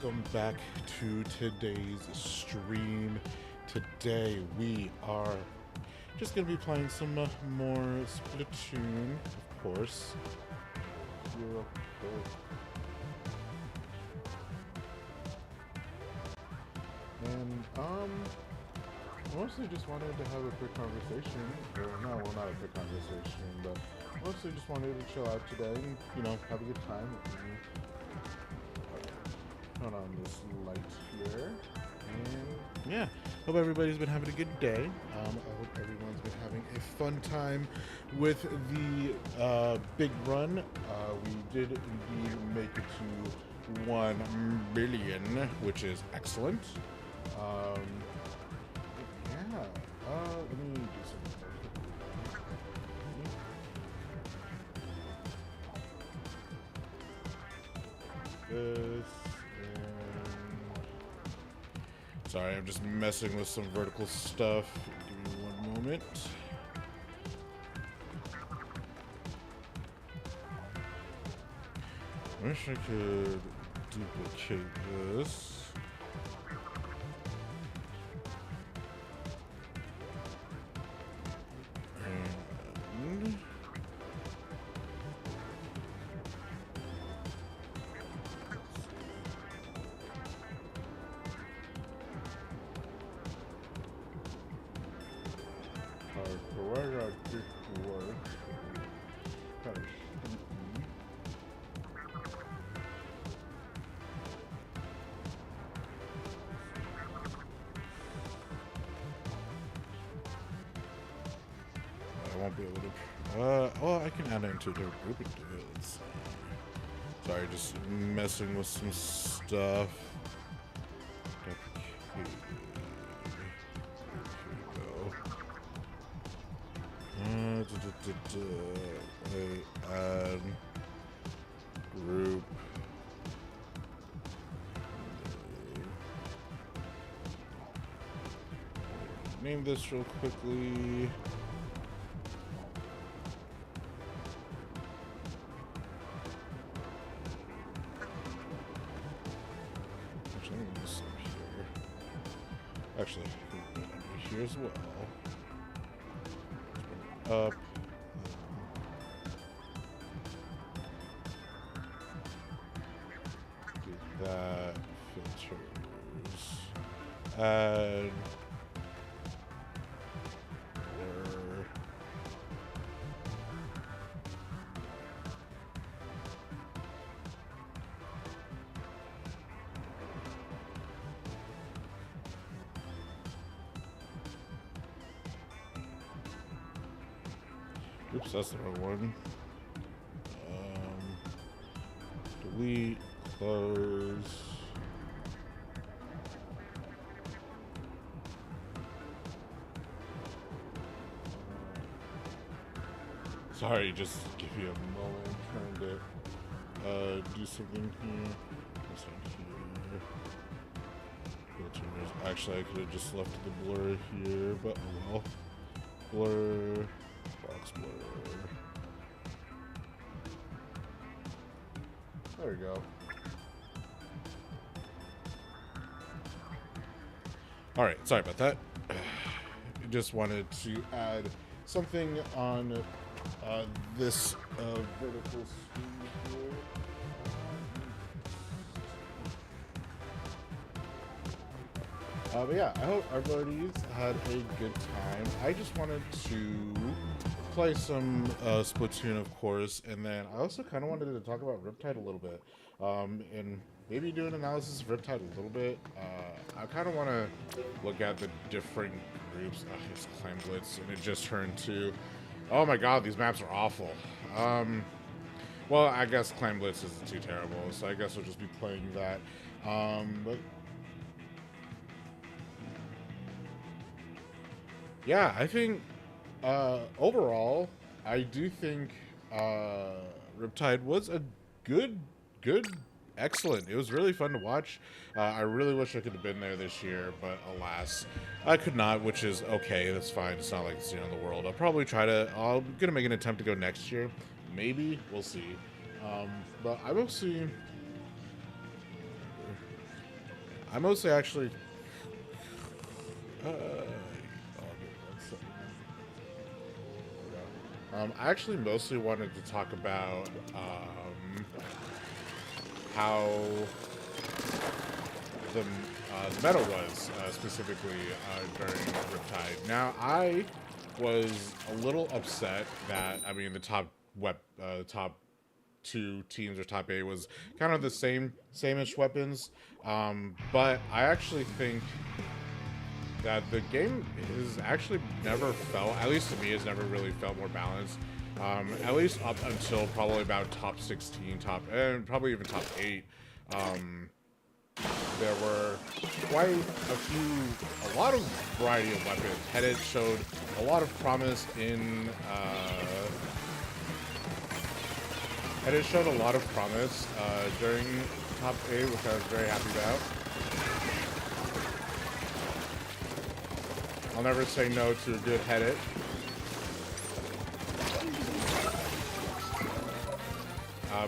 welcome back to today's stream. Today we are just going to be playing some more Splatoon, of course. And mostly just wanted to have a quick conversation. Or no, well, not a quick conversation, but mostly just wanted to chill out today and, you know, have a good time. Turn on this light here. And yeah, hope everybody's been having a good day. I hope everyone's been having a fun time with the big run. We did indeed make it to 1 billion, which is excellent. Yeah, let me do something. This. Sorry, I'm just messing with some vertical stuff. Give me 1 moment. I wish I could duplicate this. And where I did work, kind of I won't be able to. Well, I can add it into the group and do it. Let's see. Sorry, just messing with some stuff. Add group. Name this real quickly. Actually, I'm gonna this up here. Actually, here as well. Up. Do that. Filters. Add. Blur. Oops, that's the wrong one. Delete, close. Sorry, just give you a moment. I'm trying to do something here. This one here. Filters. Actually, I could have just left the blur here, but oh well. Blur. Box blur. There we go. Alright, sorry about that. Just wanted to add something on this vertical screen here. But yeah, I hope everybody's had a good time. I just wanted to play some Splatoon, of course, and then I also kind of wanted to talk about Riptide a little bit, and maybe do an analysis of Riptide a little bit. I kind of want to look at the different groups. It's Clan Blitz, and it just turned to, oh my god, these maps are awful. Well, I guess Clan Blitz isn't too terrible, so I guess we'll just be playing that. But yeah, I think overall, I do think Riptide was a good, excellent. It was really fun to watch. I really wish I could have been there this year, but alas, I could not, which is okay. That's fine. It's not like it's the end of the world. I'm gonna make an attempt to go next year. Maybe. We'll see. But I will see. I mostly actually. Oh, give me 1 second. There we go. I actually mostly wanted to talk about how the meta was specifically during Riptide. Now, I was a little upset that the top two teams or top 8 was kind of the same-ish weapons, but I actually think that the game has actually never felt, at least to me, has never really felt more balanced. At least up until probably about top 16, and probably even top 8. There were quite a lot of variety of weapons. Headed showed a lot of promise in, during top 8, which I was very happy about. I'll never say no to a good Headed.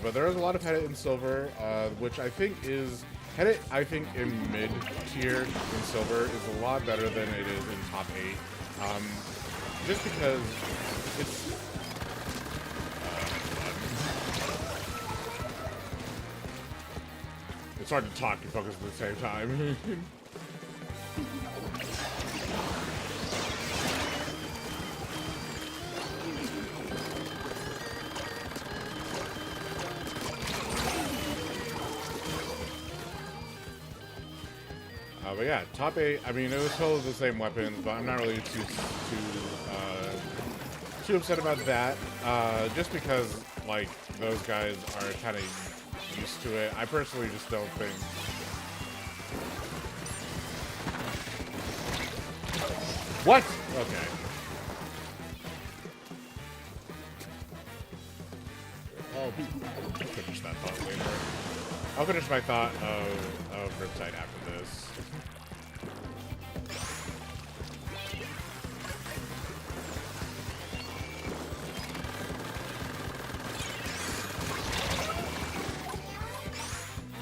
But there is a lot of Headed in silver, which I think is... Headed, I think, in mid-tier in silver is a lot better than it is in top 8. Just because it's... it's hard to talk and focus at the same time. But yeah, top 8, it was totally the same weapons, but I'm not really too upset about that. Just because, like, those guys are kind of used to it. I personally just don't think... What? Okay. I'll finish that thought later. I'll finish my thought of Riptide after this.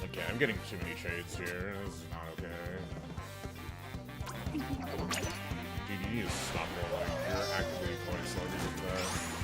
Okay, I'm getting too many shades here. This is not okay. Dude, you need to stop rolling. You're actively going slowly with that.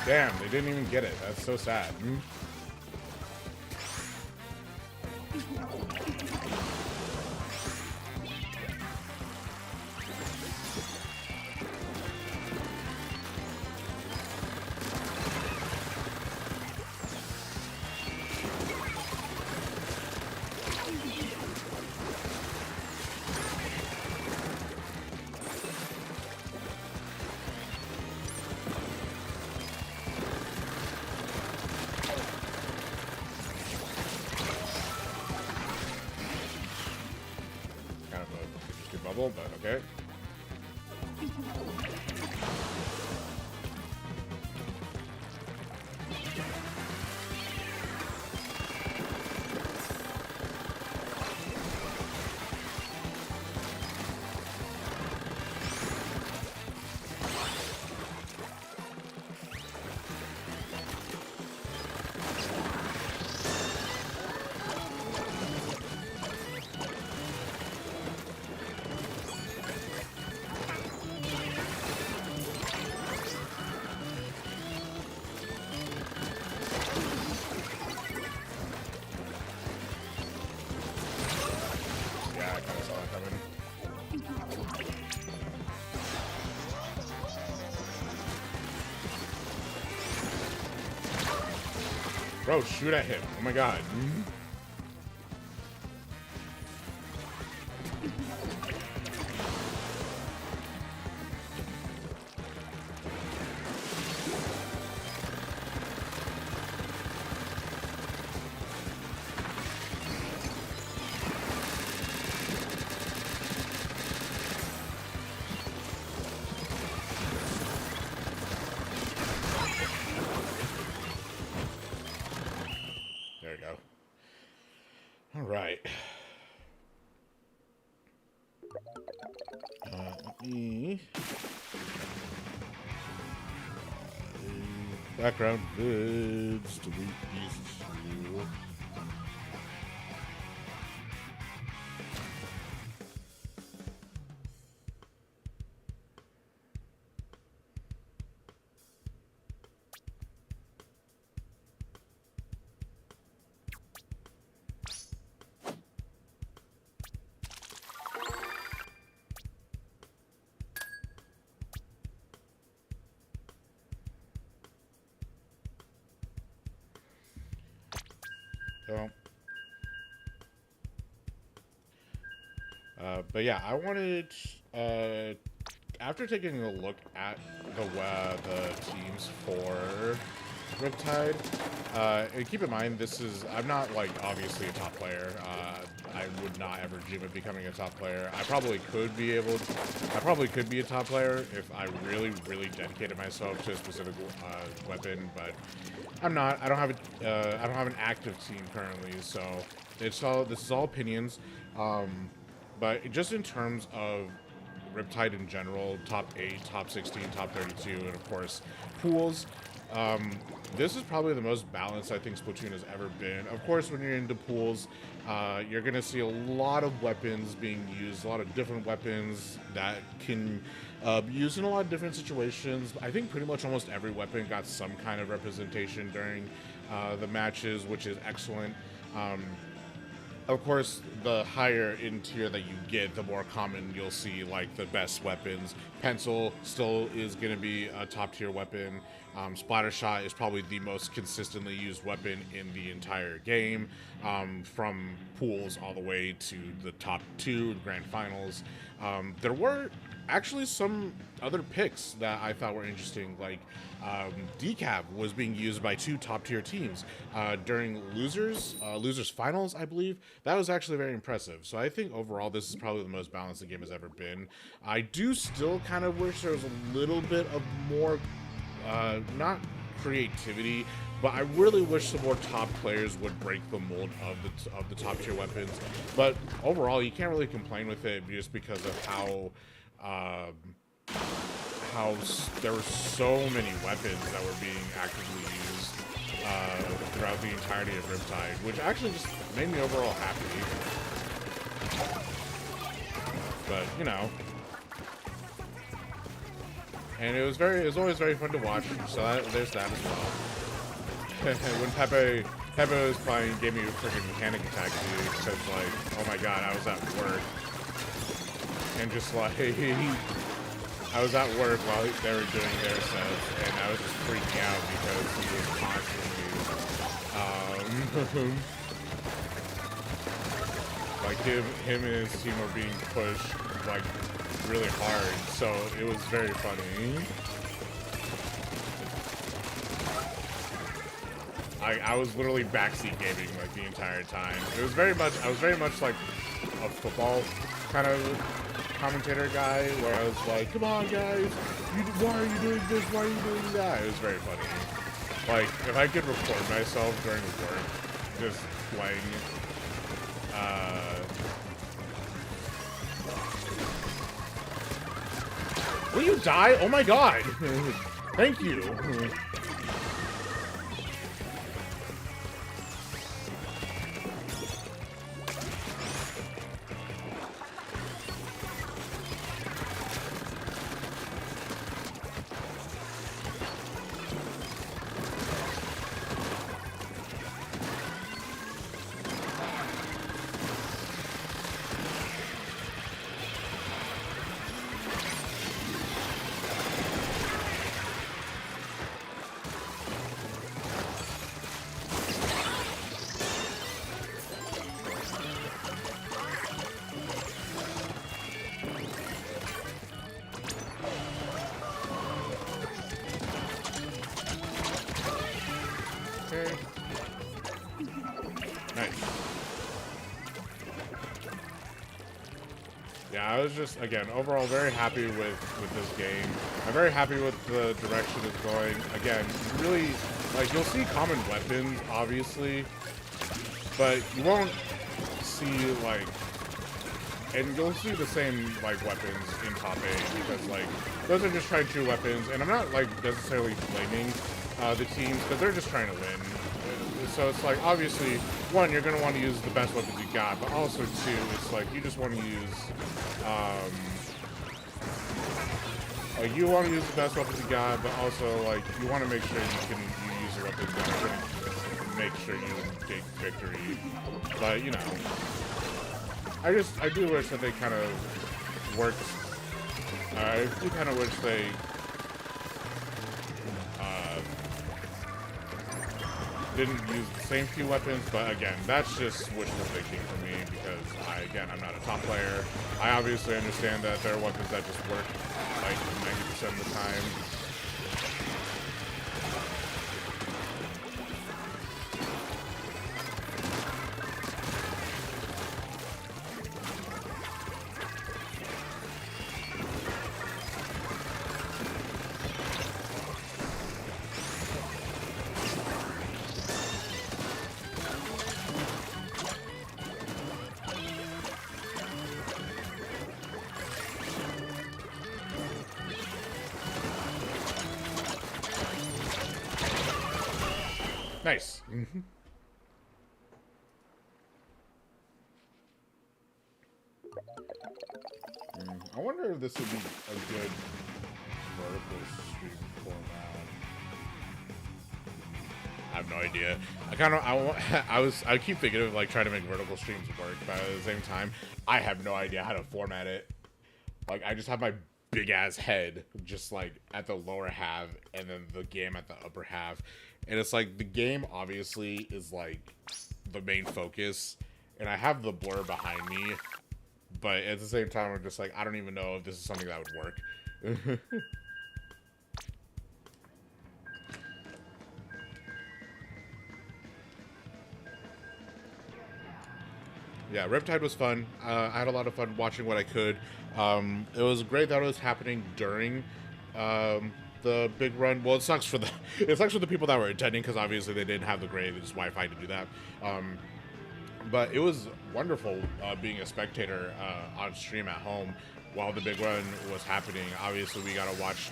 Damn, they didn't even get it. That's so sad. Bubble, but okay. Bro, shoot at him. Oh my god. There we go. All right. Let me... background vids, delete these two. So, but yeah, I wanted, after taking a look at the teams for Riptide, and keep in mind, I'm not, like, obviously a top player. I would not ever dream of becoming a top player. I probably could be a top player if I really, really dedicated myself to a specific weapon, but I'm not. I don't have an active team currently, so this is all opinions. But just in terms of Riptide in general, top 8, top 16, top 32, and of course pools. This is probably the most balanced I think Splatoon has ever been. Of course, when you're into pools, you're going to see a lot of weapons being used, a lot of different weapons that can be used in a lot of different situations. I think pretty much almost every weapon got some kind of representation during the matches, which is excellent. Of course, the higher in tier that you get, the more common you'll see, like, the best weapons. Pencil still is going to be a top tier weapon. Splattershot is probably the most consistently used weapon in the entire game, from pools all the way to the top 2 grand finals. There were actually some other picks that I thought were interesting, like Decap was being used by 2 top tier teams during losers finals, I believe. That was actually very impressive. So I think overall this is probably the most balanced the game has ever been. I do still kind of wish there was a little bit of more not creativity, but I really wish some more top players would break the mold of the top tier weapons. But overall, you can't really complain with it just because of how there were so many weapons that were being actively used throughout the entirety of Riptide, which actually just made me overall happy. But you know. And it was always very fun to watch, so there's that as well. When Pepe was playing, gave me a freaking panic attack, dude, because, like, oh my god, I was at work. And just, like, I was at work while they were doing their sets, and I was just freaking out because he was constantly, like, him and his team were being pushed, like, really hard, so it was very funny. I was literally backseat gaming like the entire time. I was very much like a football kind of commentator guy, where I was like, come on guys, why are you doing this, why are you doing that? It was very funny. Like, if I could record myself during work just playing will you die? Oh my god! Thank you! was just, again, overall very happy with this game. I'm very happy with the direction it's going. Again, really, like, you'll see common weapons, obviously, but you won't see, like, and you'll see the same, like, weapons in top 8, because, like, those are just tried true weapons, and I'm not, like, necessarily blaming the teams, because they're just trying to win. So it's like, obviously, one, you're going to want to use the best weapons you got, but also, two, it's like, you just want to use, like, you want to use the best weapons you got, but also, like, you want to make sure you use your weapons that are going to make sure you take victory. But, you know, I do wish that they kind of worked, I do kind of wish they, didn't use the same few weapons, but again, that's just wishful thinking for me, because I'm not a top player. I obviously understand that there are weapons that just work like 90% of the time. Nice. I wonder if this would be a good vertical stream format. I have no idea. I keep thinking of like trying to make vertical streams work, but at the same time, I have no idea how to format it. Like, I just have my big ass head just like at the lower half, and then the game at the upper half. And it's like, the game obviously is like the main focus, and I have the blur behind me, but at the same time, I'm just like, I don't even know if this is something that would work. Yeah, Riptide was fun. I had a lot of fun watching what I could. It was great that it was happening during the big run. Well, it sucks for the people that were attending, because obviously they didn't have the greatest Wi-Fi to do that. But it was wonderful being a spectator on stream at home while the big run was happening. Obviously, we got to watch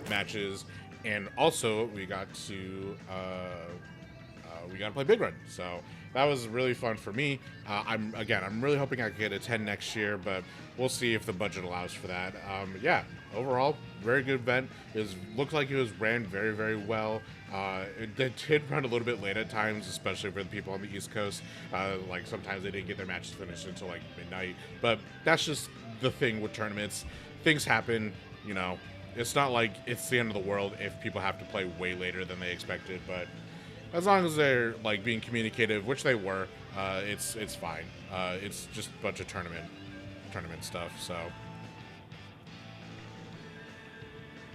matches, and also we got to play big run. So that was really fun for me. I'm really hoping I can get a 10 next year, but we'll see if the budget allows for that. Yeah, overall, very good event. Looked like it was ran very, very well. It did run a little bit late at times, especially for the people on the East Coast. Like, sometimes they didn't get their matches finished until like midnight, but that's just the thing with tournaments. Things happen, you know. It's not like it's the end of the world if people have to play way later than they expected, but as long as they're like being communicative, which they were, it's fine. It's just a bunch of tournament stuff. So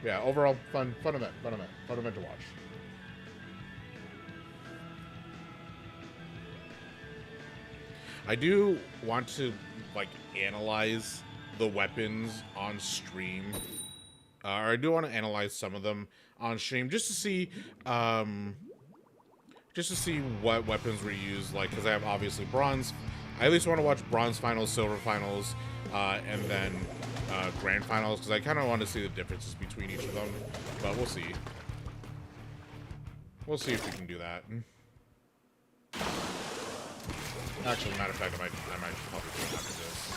yeah, overall fun event to watch. I do want to like analyze the weapons on stream, or I do want to analyze some of them on stream just to see. Just to see what weapons were used, like, because I have obviously bronze. I at least want to watch bronze finals, silver finals, and then grand finals, because I kind of want to see the differences between each of them. But we'll see. We'll see if we can do that. Actually, matter of fact, I might probably do it after this.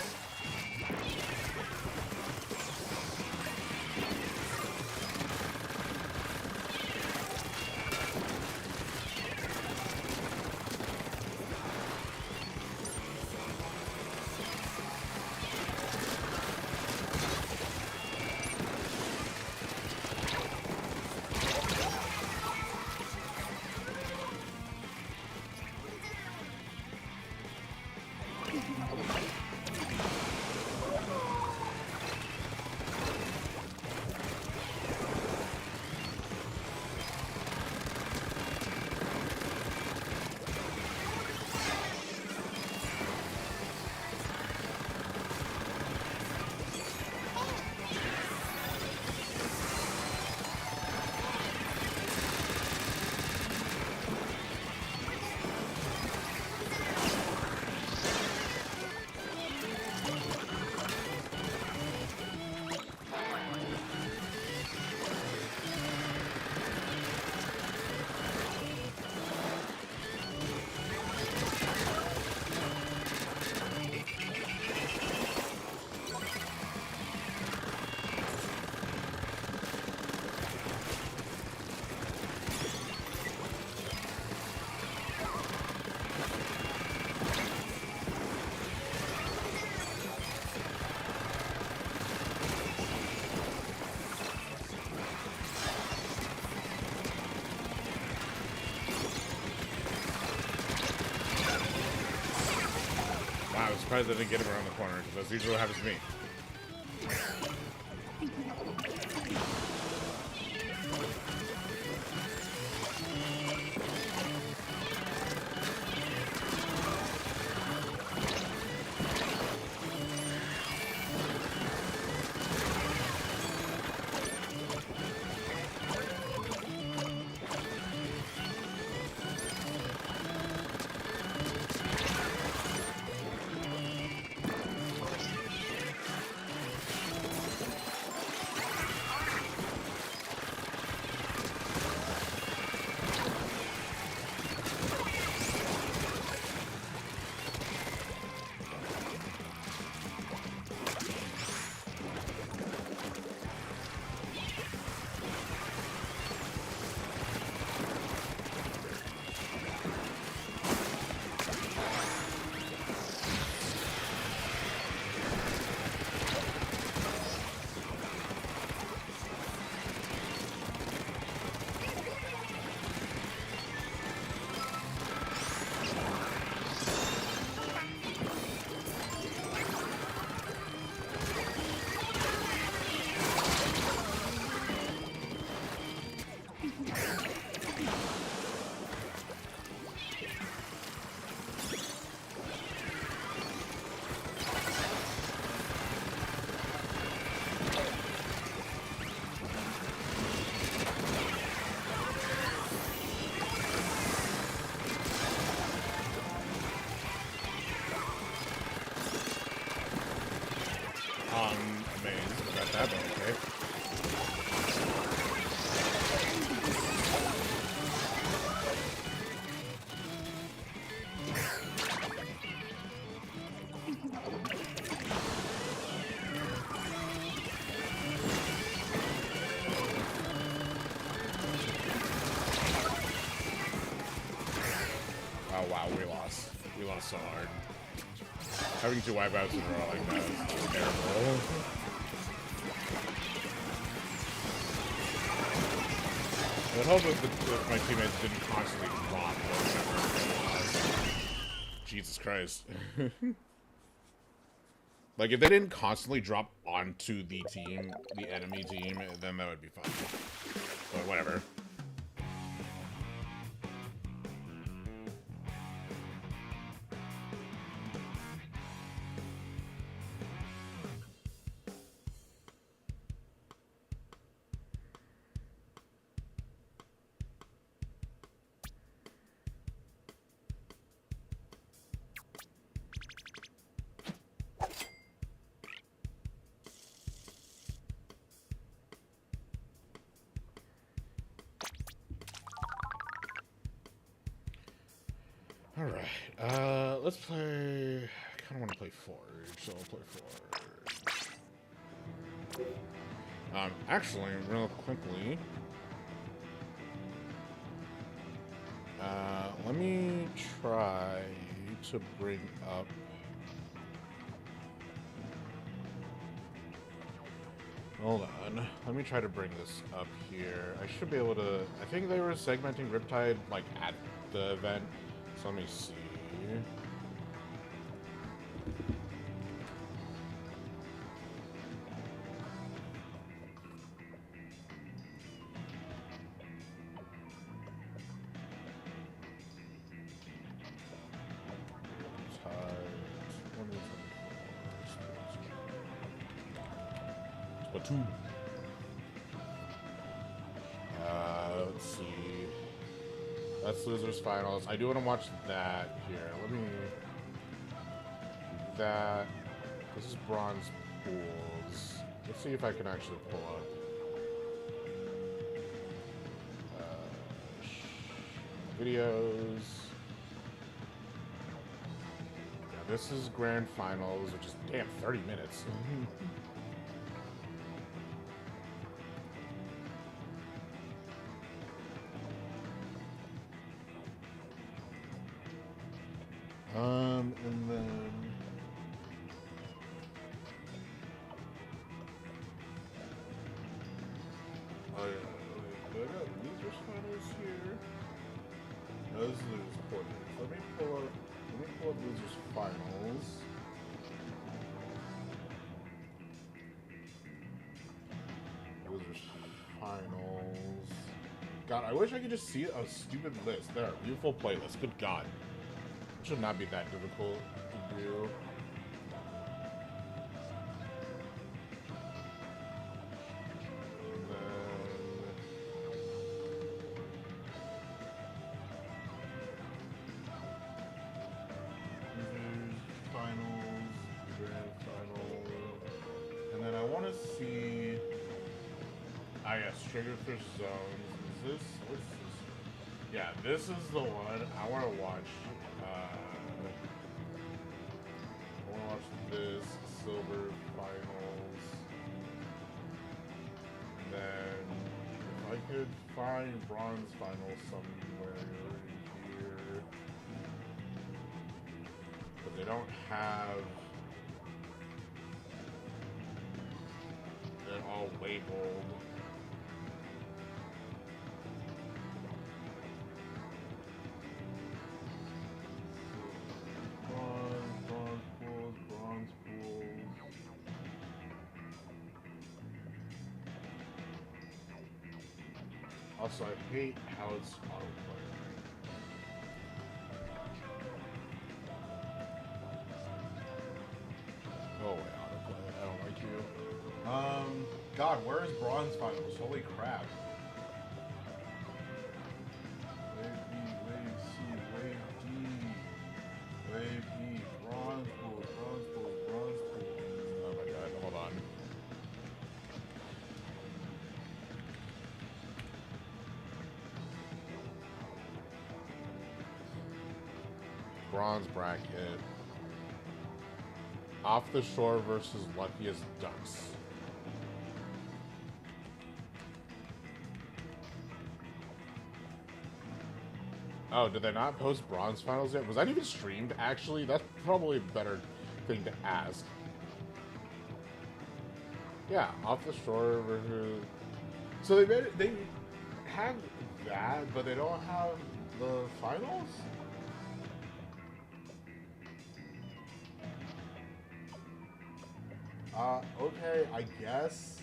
surprised I didn't get him around the corner, because that's usually what happens to me. Amazed about that, but okay. Oh wow, we lost. We lost so hard. Having 2 wipeouts in a row like that is terrible. I would hope if my teammates didn't constantly drop those. Jesus Christ. Like, if they didn't constantly drop onto the team, the enemy team, then that would be fine. But whatever. Alright, let's play... I kind of want to play Forge, so I'll play Forge. Actually, real quickly... let me try to bring up... Hold on. Let me try to bring this up here. I should be able to... I think they were segmenting Riptide, like, at the event. So let me see. Splatoon. Let's see. That's Losers Finals. I do want to watch that here. Let me... That... This is Bronze Pools. Let's see if I can actually pull up. Videos. Yeah, this is Grand Finals, which is, damn, 30 minutes. And then... Oh yeah, I got Losers Finals here. No, this is Losers Quarters. Let me pull up Losers Finals. Losers finals. God, I wish I could just see a stupid list. There, beautiful playlist. Good God. It should not be that difficult to do. See, yes, Triggerfish Zones. Is this? What's this? Yeah, this is the one I want to watch. I want to watch this Silver Finals. And then, if I could find Bronze Finals somewhere here, but they don't have. They're all labeled. Bronze pools. Also, I hate how it's autoplay. Go away, autoplay. I don't like you. God, where is Bronze Finals? Holy crap. Wave B, Wave C, Wave D. Wave E, Bronze Pools. Oh my god, hold on. Bronze bracket. Off the Shore versus Luckiest Ducks. Oh, did they not post Bronze Finals yet? Was that even streamed, actually? That's probably a better thing to ask. Yeah, Off the Shore versus... So they have that, but they don't have the finals? Okay, I guess.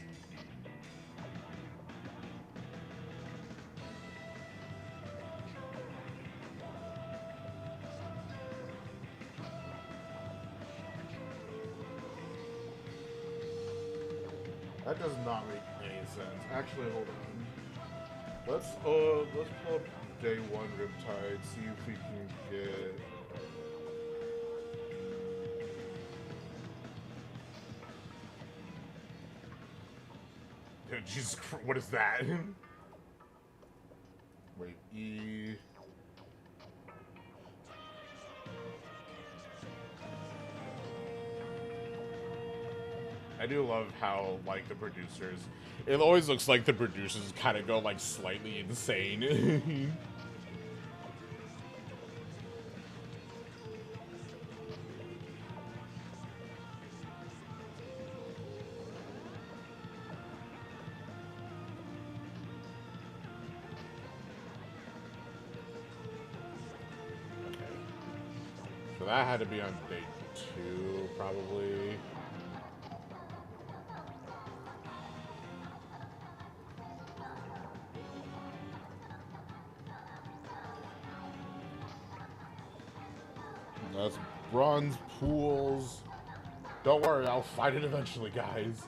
That does not make any sense. Actually, hold on. Let's pull up day one Riptide, see if we can get. Jesus Christ, what is that? Wait, E. I do love how, like, the producers... It always looks like the producers kind of go, like, slightly insane. So that had to be on day 2, probably. That's Bronze Pools. Don't worry, I'll find it eventually, guys.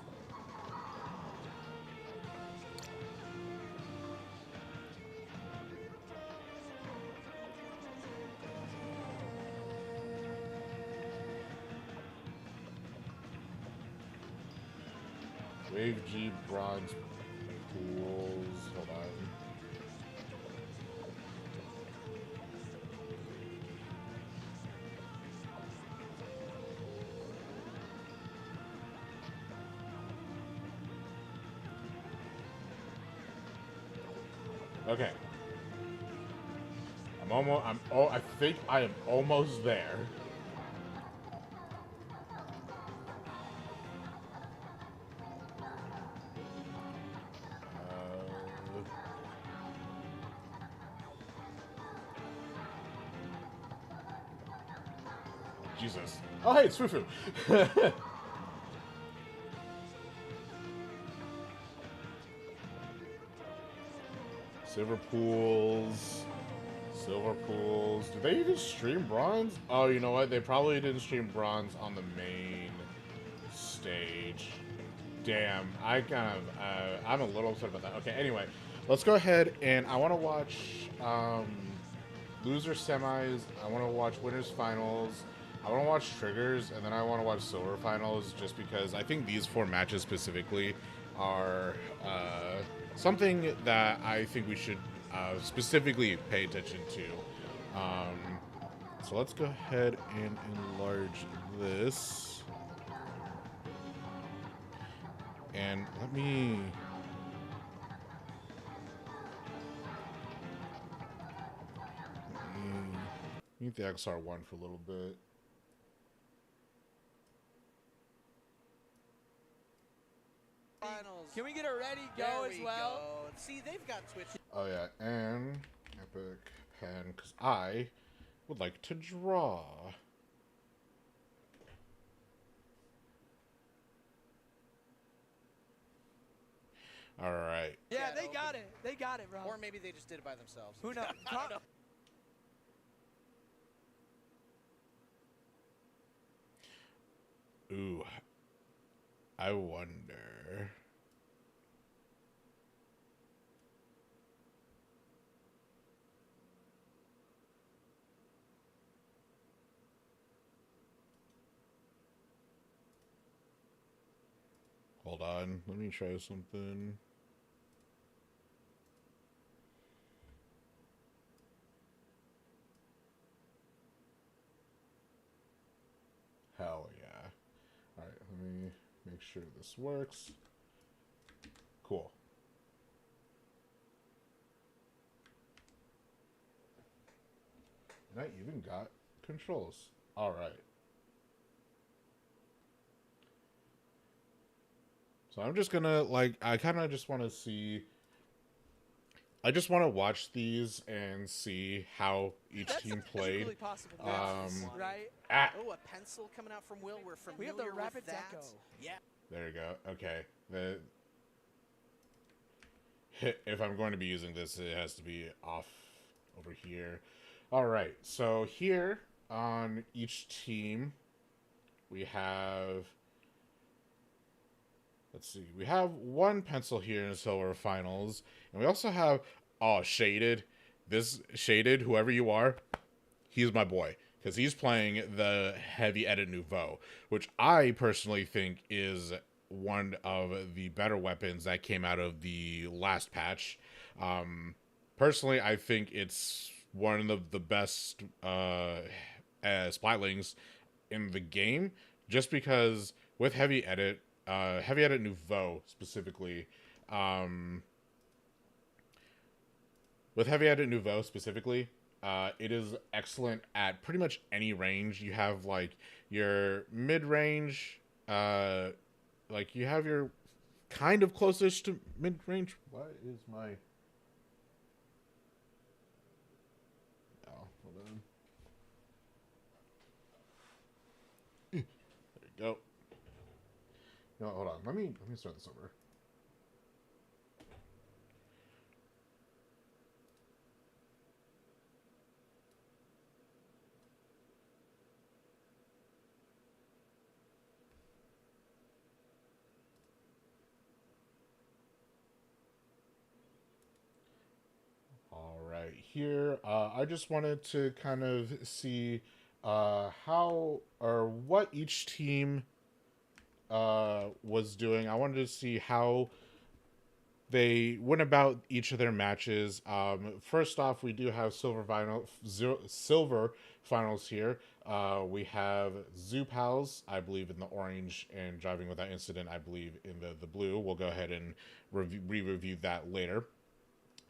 Wave G Bronze Pools. Hold on. Okay. I think I am almost there. Jesus. Oh, hey, it's Fufu. Silver pools. Silver pools. Did they even stream bronze? Oh, you know what? They probably didn't stream bronze on the main stage. Damn, I'm a little upset about that. Okay, anyway, let's go ahead and I want to watch loser semis. I want to watch winners finals. I want to watch triggers, and then I want to watch silver finals, just because I think these 4 matches specifically are something that I think we should specifically pay attention to. So let's go ahead and enlarge this. And let me mute the XR1 for a little bit. Finals. Can we get a ready go as well? Go. See, they've got Twitch. Oh yeah, and epic pen, because I would like to draw. All right. Yeah, they got it. They got it, bro. Or maybe they just did it by themselves. Who knows? I don't know. Ooh, I wonder. Hold on, let me try something. Hell yeah. Alright, let me make sure this works. Cool. And I even got controls. Alright. So I'm just gonna, like, I kind of just want to see... I just want to watch these and see how each team played. Really possible, right? Oh, a pencil coming out from Will. We're familiar We have the rapid with that. deco. Yeah. There you go. Okay. If I'm going to be using this, it has to be off over here. All right. So here on each team, we have... Let's see. We have 1 pencil here in the silver finals. And we also have... Oh, Shaded. This Shaded, whoever you are, he's my boy. Because he's playing the Heavy Edit Nouveau, which I personally think is one of the better weapons that came out of the last patch. Personally, I think it's one of the best splatlings in the game. Just because with Heavy Edit Nouveau specifically, it is excellent at pretty much any range. You have like your mid-range, like you have your kind of closest to mid-range. What is my... Oh, hold on. There you go. No, hold on. Let me start this over. Here, I just wanted to kind of see how or what each team was doing. I wanted to see how they went about each of their matches. First off, we do have silver finals here. We have Zoo Pals, I believe, in the orange, and Driving Without Incident, I believe, in the blue. We'll go ahead and re-review that later.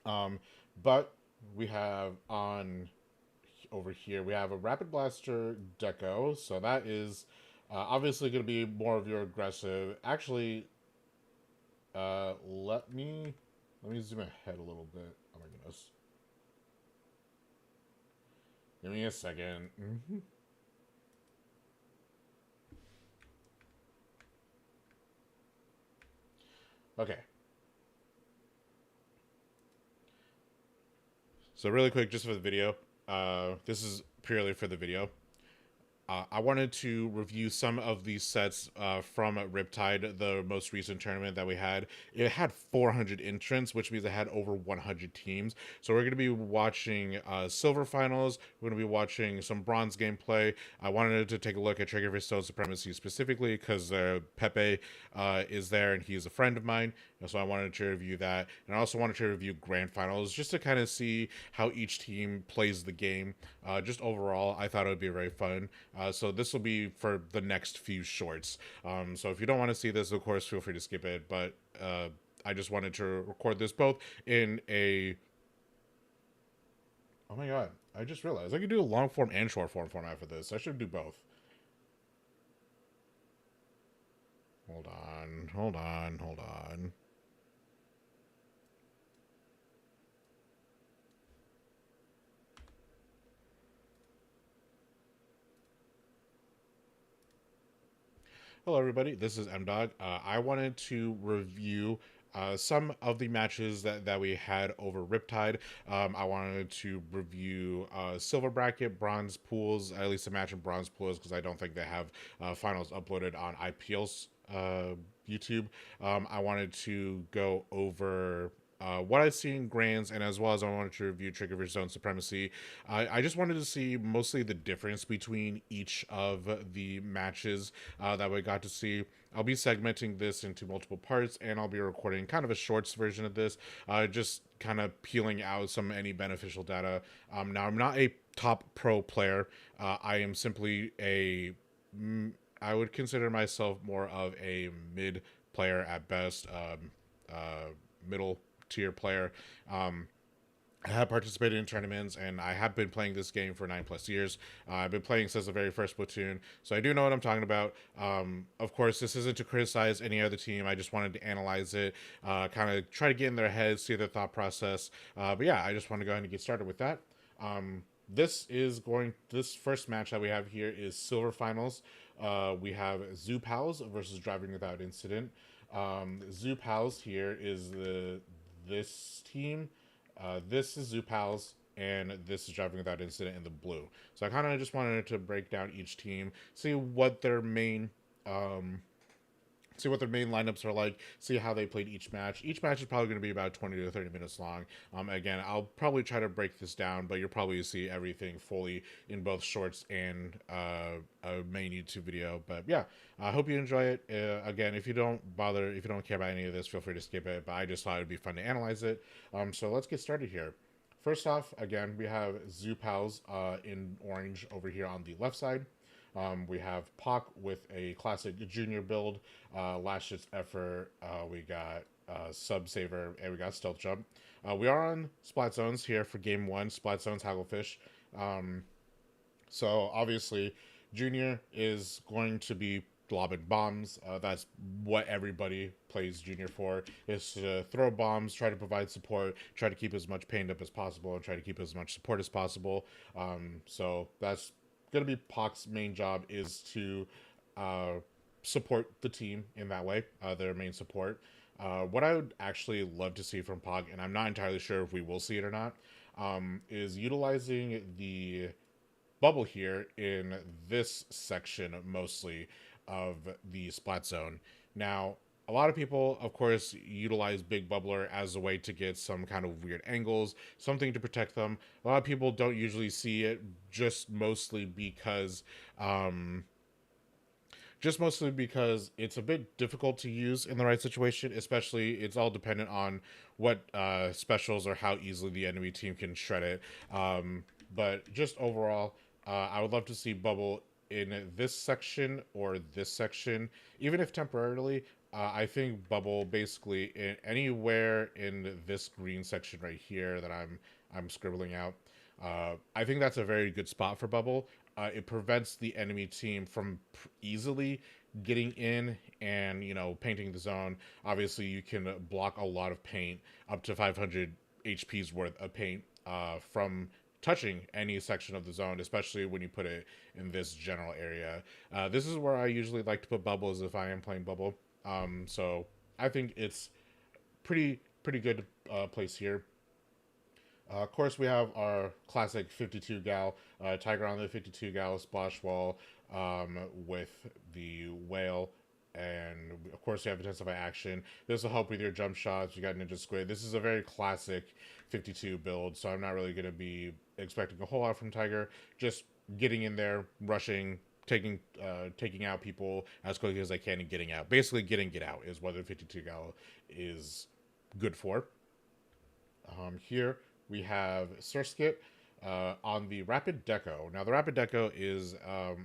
But we have over here, we have a Rapid Blaster Deco. So that is obviously going to be more of your aggressive. Actually, let me zoom ahead a little bit. Oh my goodness. Give me a second. Okay. So really quick, just for the video, this is purely for the video. I wanted to review some of these sets from Riptide, the most recent tournament that we had. It had 400 entrants, which means it had over 100 teams. So we're going to be watching silver finals. We're going to be watching some bronze gameplay. I wanted to take a look at Trigger vs. Stone Supremacy specifically because Pepe is there and he's a friend of mine. So I wanted to review that. And I also wanted to review grand finals just to kind of see how each team plays the game. Just overall, I thought it would be very fun. So this will be for the next few shorts. So if you don't want to see this, of course, feel free to skip it. But I just wanted to record this both in a... Oh my god, I just realized I could do a long form and short form format for this. I should do both. Hold on. Hello, everybody. This is MDog. I wanted to review some of the matches that we had over Riptide. I wanted to review silver bracket, bronze pools, at least a match in bronze pools, because I don't think they have finals uploaded on IPL's YouTube. I wanted to go over what I've seen in Grands, and as well as I wanted to review Trigger vs. Stone Supremacy. I just wanted to see mostly the difference between each of the matches that we got to see. I'll be segmenting this into multiple parts, and I'll be recording kind of a shorts version of this, just kind of peeling out any beneficial data. Now, I'm not a top pro player. I am simply I would consider myself more of a mid player at best, middle tier player. I have participated in tournaments, and I have been playing this game for 9+ years. I've been playing since the very first Splatoon, so I do know what I'm talking about. Of course, this isn't to criticize any other team. I just wanted to analyze it, kind of try to get in their heads, see their thought process. But yeah, I just want to go ahead and get started with that. This first match that we have here is Silver Finals. We have Zoo Pals versus Driving Without Incident. Zoo Pals here is this team. This is Zoo Pals, and this is Driving Without Incident in the blue. So I kind of just wanted to break down each team, see what their main lineups are like, see how they played each match. Each match is probably going to be about 20 to 30 minutes long. Again, I'll probably try to break this down, but you'll probably see everything fully in both shorts and a main YouTube video. But yeah, I hope you enjoy it. Again, if you don't care about any of this, feel free to skip it, but I just thought it'd be fun to analyze it. So let's get started here. First off, again, we have Zoo Pals in orange over here on the left side. We have Pac with a classic junior build, last ditch effort. We got Sub Saver, and we got Stealth Jump. We are on Splat Zones here for game 1, Splat Zones Hagglefish. So obviously, Junior is going to be lobbing bombs. That's what everybody plays Junior for, is to throw bombs, try to provide support, try to keep as much pain up as possible, and try to keep as much support as possible. So that's going to be Pac's main job, is to support the team in that way, their main support. What I would actually love to see from Pac, and I'm not entirely sure if we will see it or not, is utilizing the bubble here in this section mostly of the Splat Zone. Now, a lot of people, of course, utilize Big Bubbler as a way to get some kind of weird angles, something to protect them. A lot of people don't usually see it, just mostly because it's a bit difficult to use in the right situation. Especially, it's all dependent on what specials or how easily the enemy team can shred it. But just overall, I would love to see Bubble in this section or this section, even if temporarily. I think Bubble basically anywhere in this green section right here that I'm scribbling out. I think that's a very good spot for Bubble. It prevents the enemy team from easily getting in and, painting the zone. Obviously, you can block a lot of paint, up to 500 HP's worth of paint from touching any section of the zone, especially when you put it in this general area. This is where I usually like to put bubbles if I am playing Bubble. So I think it's pretty good place here. Of course, we have our classic 52 gal Tiger on the 52 gal splash wall with the whale. And of course, you have intensify action. This will help with your jump shots. You got Ninja Squid. This is a very classic 52 build, so I'm not really going to be expecting a whole lot from Tiger. Just getting in there, rushing, taking out people as quickly as I can, and getting out. Basically, get out is what the 52 gal is good for. Here we have Surskit on the Rapid Deco. Now, the Rapid Deco is,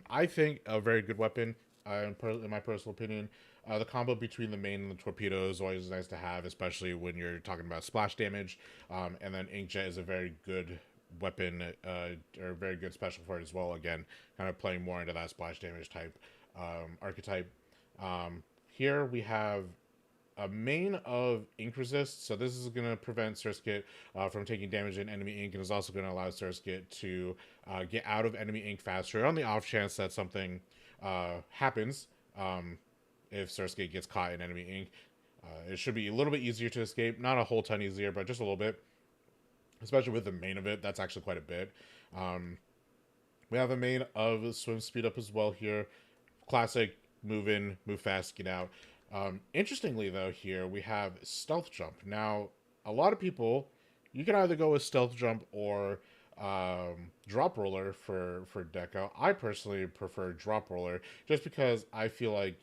I think, a very good weapon, in my personal opinion. The combo between the main and the torpedo is always nice to have, especially when you're talking about splash damage. And then Inkjet is a very good weapon, or very good special for it as well. Again, kind of playing more into that splash damage type archetype. Here we have a main of ink resist, so this is going to prevent Surskit from taking damage in enemy ink, and is also going to allow Surskit to get out of enemy ink faster on the off chance that something happens. If Surskit gets caught in enemy ink, it should be a little bit easier to escape, not a whole ton easier, but just a little bit, especially with the main of it. That's actually quite a bit. We have a main of swim speed up as well here. Classic move in, move fast, get out. Interestingly, though, here we have stealth jump. Now, a lot of people, you can either go with stealth jump or drop roller for Deco. I personally prefer drop roller just because I feel like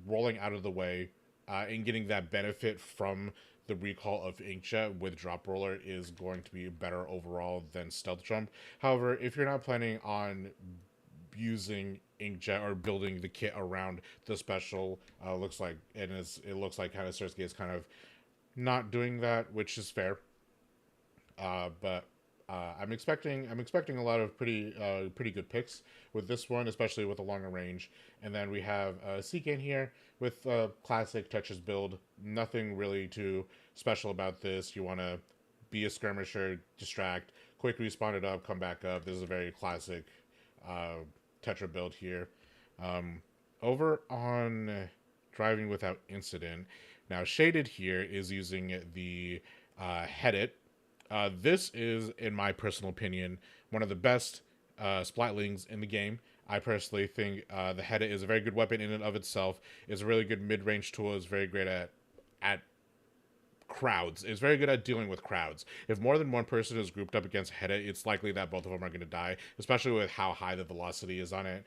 rolling out of the way and getting that benefit from the recall of Inkjet with drop roller is going to be better overall than stealth jump. However, if you're not planning on using Inkjet or building the kit around the special, it looks like kind of Surskit is kind of not doing that, which is fair. But I'm expecting a lot of pretty good picks with this one, especially with the longer range. And then we have Seekan here with classic touches build. Nothing really too special about this. You want to be a skirmisher, distract, quick respawn it up, come back up. This is a very classic Tetra build here. Over on Driving Without Incident, now Shaded here is using the Headit. This is, in my personal opinion, one of the best splatlings in the game. I personally think the Headit is a very good weapon in and of itself. It's a really good mid-range tool. It's very great at crowds. It's very good at dealing with crowds. If more than one person is grouped up against Hedda, it's likely that both of them are going to die, especially with how high the velocity is on it.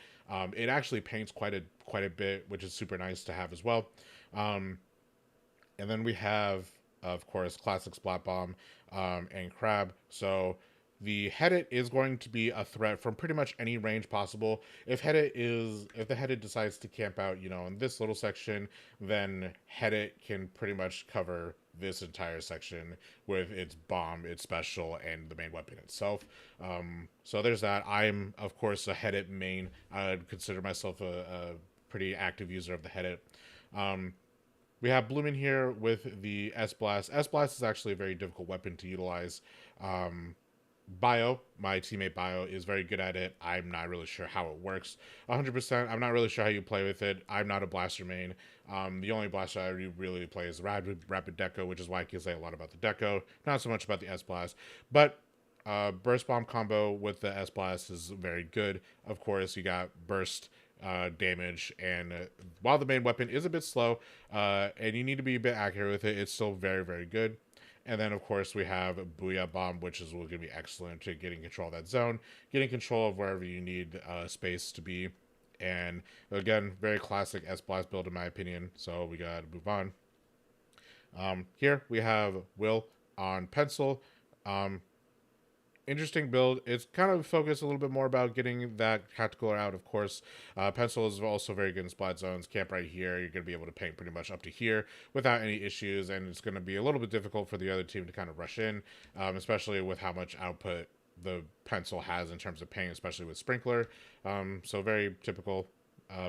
It actually paints quite a bit, which is super nice to have as well. And then we have, of course, classic Splat Bomb and Crab. So the Hedit is going to be a threat from pretty much any range possible. If the Hedit decides to camp out, in this little section, then Hedit can pretty much cover this entire section with its bomb, its special, and the main weapon itself. So there's that. I'm, of course, a Hedit main. I'd consider myself a pretty active user of the Hedit. We have Bloomin here with the S-Blast. S-Blast is actually a very difficult weapon to utilize. Bio, my teammate Bio, is very good at it. I'm not really sure how it works 100%. I'm not really sure how you play with it. I'm not a blaster main. The only blaster I really play is Rapid Deco, which is why I can say a lot about the Deco, not so much about the S-Blast. But Burst Bomb combo with the S-Blast is very good. Of course, you got Burst damage, and while the main weapon is a bit slow, and you need to be a bit accurate with it, it's still very, very good. And then, of course, we have Booyah Bomb, which is going to be excellent to getting control of that zone, getting control of wherever you need space to be. And, again, very classic S-Blast build, in my opinion, so we got to move on. Here we have Will on Pencil. Interesting build. It's kind of focused a little bit more about getting that tactical out, of course. Pencil is also very good in splat zones. Camp right here. You're going to be able to paint pretty much up to here without any issues, and it's going to be a little bit difficult for the other team to kind of rush in, especially with how much output the Pencil has in terms of paint, especially with Sprinkler. So very typical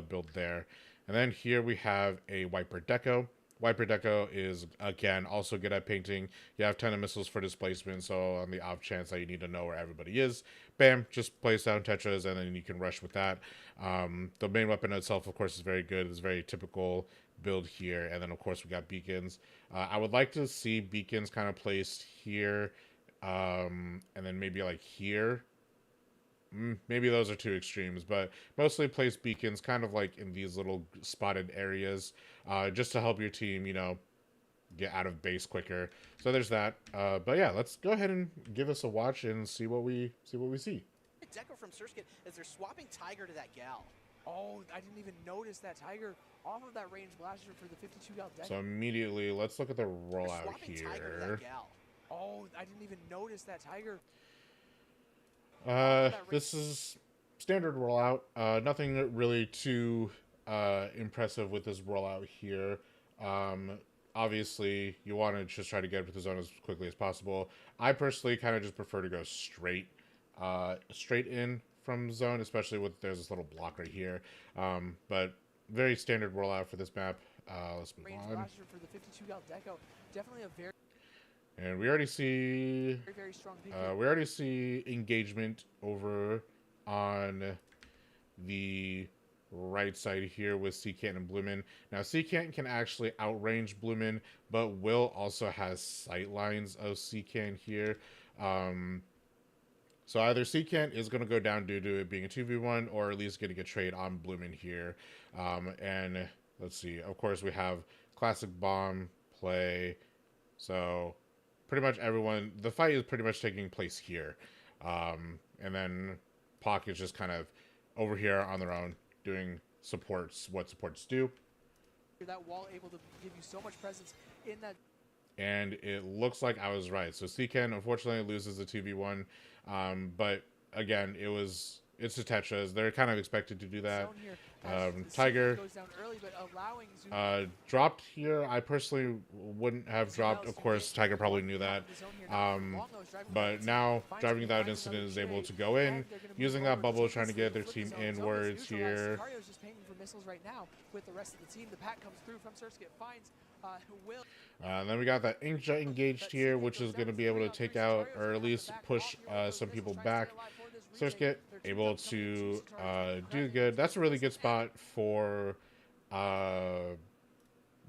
build there. And then here we have a Wiper Deco. Wiper Deco is, again, also good at painting. You have 10 of missiles for displacement, so on the off chance that you need to know where everybody is, bam, just place down Tetras, and then you can rush with that. The main weapon itself, of course, is very good. It's very typical build here. And then, of course, we got beacons. I would like to see beacons kind of placed here And then maybe like here. Maybe those are two extremes, but mostly place beacons kind of like in these little spotted areas, just to help your team, get out of base quicker. So there's that. But yeah, let's go ahead and give us a watch and see what we see. Deco from Surskit as they're swapping Tiger to that Gal. Oh, I didn't even notice that Tiger off of that range blaster for the 52 gal deck. So immediately, let's look at the They're rollout swapping Tiger to here. that Gal. Oh, I didn't even notice that Tiger. This is standard rollout. Nothing really too impressive with this rollout here. Obviously, you want to just try to get up to the zone as quickly as possible. I personally kind of just prefer to go straight in from zone, especially with there's this little block right here. But very standard rollout for this map. Let's move Range on. blaster for the 52 gal deco. Definitely a very, And we already see very strong pick. we already see engagement over on the right side here with Seacant and Bloomin. Now Seacant can actually outrange Bloomin, but Will also has sight lines of Seacant here. So either Seacant is going to go down due to it being a 2v1, or at least getting a trade on Bloomin here. And let's see, of course we have classic bomb play. So pretty much everyone, the fight is pretty much taking place here. And then Pac is just kind of over here on their own, doing what supports do. That wall able to give you so much presence in that. And it looks like I was right. So Seacan unfortunately loses the 2v1. But again, it's the Tetras. They're kind of expected to do that. Tiger Goes down early, but allowing dropped here. I personally wouldn't have dropped. Of course, Tiger probably knew that. But now, driving without incident is able to go in, using that bubble, trying to get their team inwards here. Cario's just paying for missiles right now with the rest of the team. The pack comes through from Surskit, finds Will. Then we got that Inkjet engaged here, which is going to be able to take out, or at least push some people back. Surskit able to do good. That's a really good spot for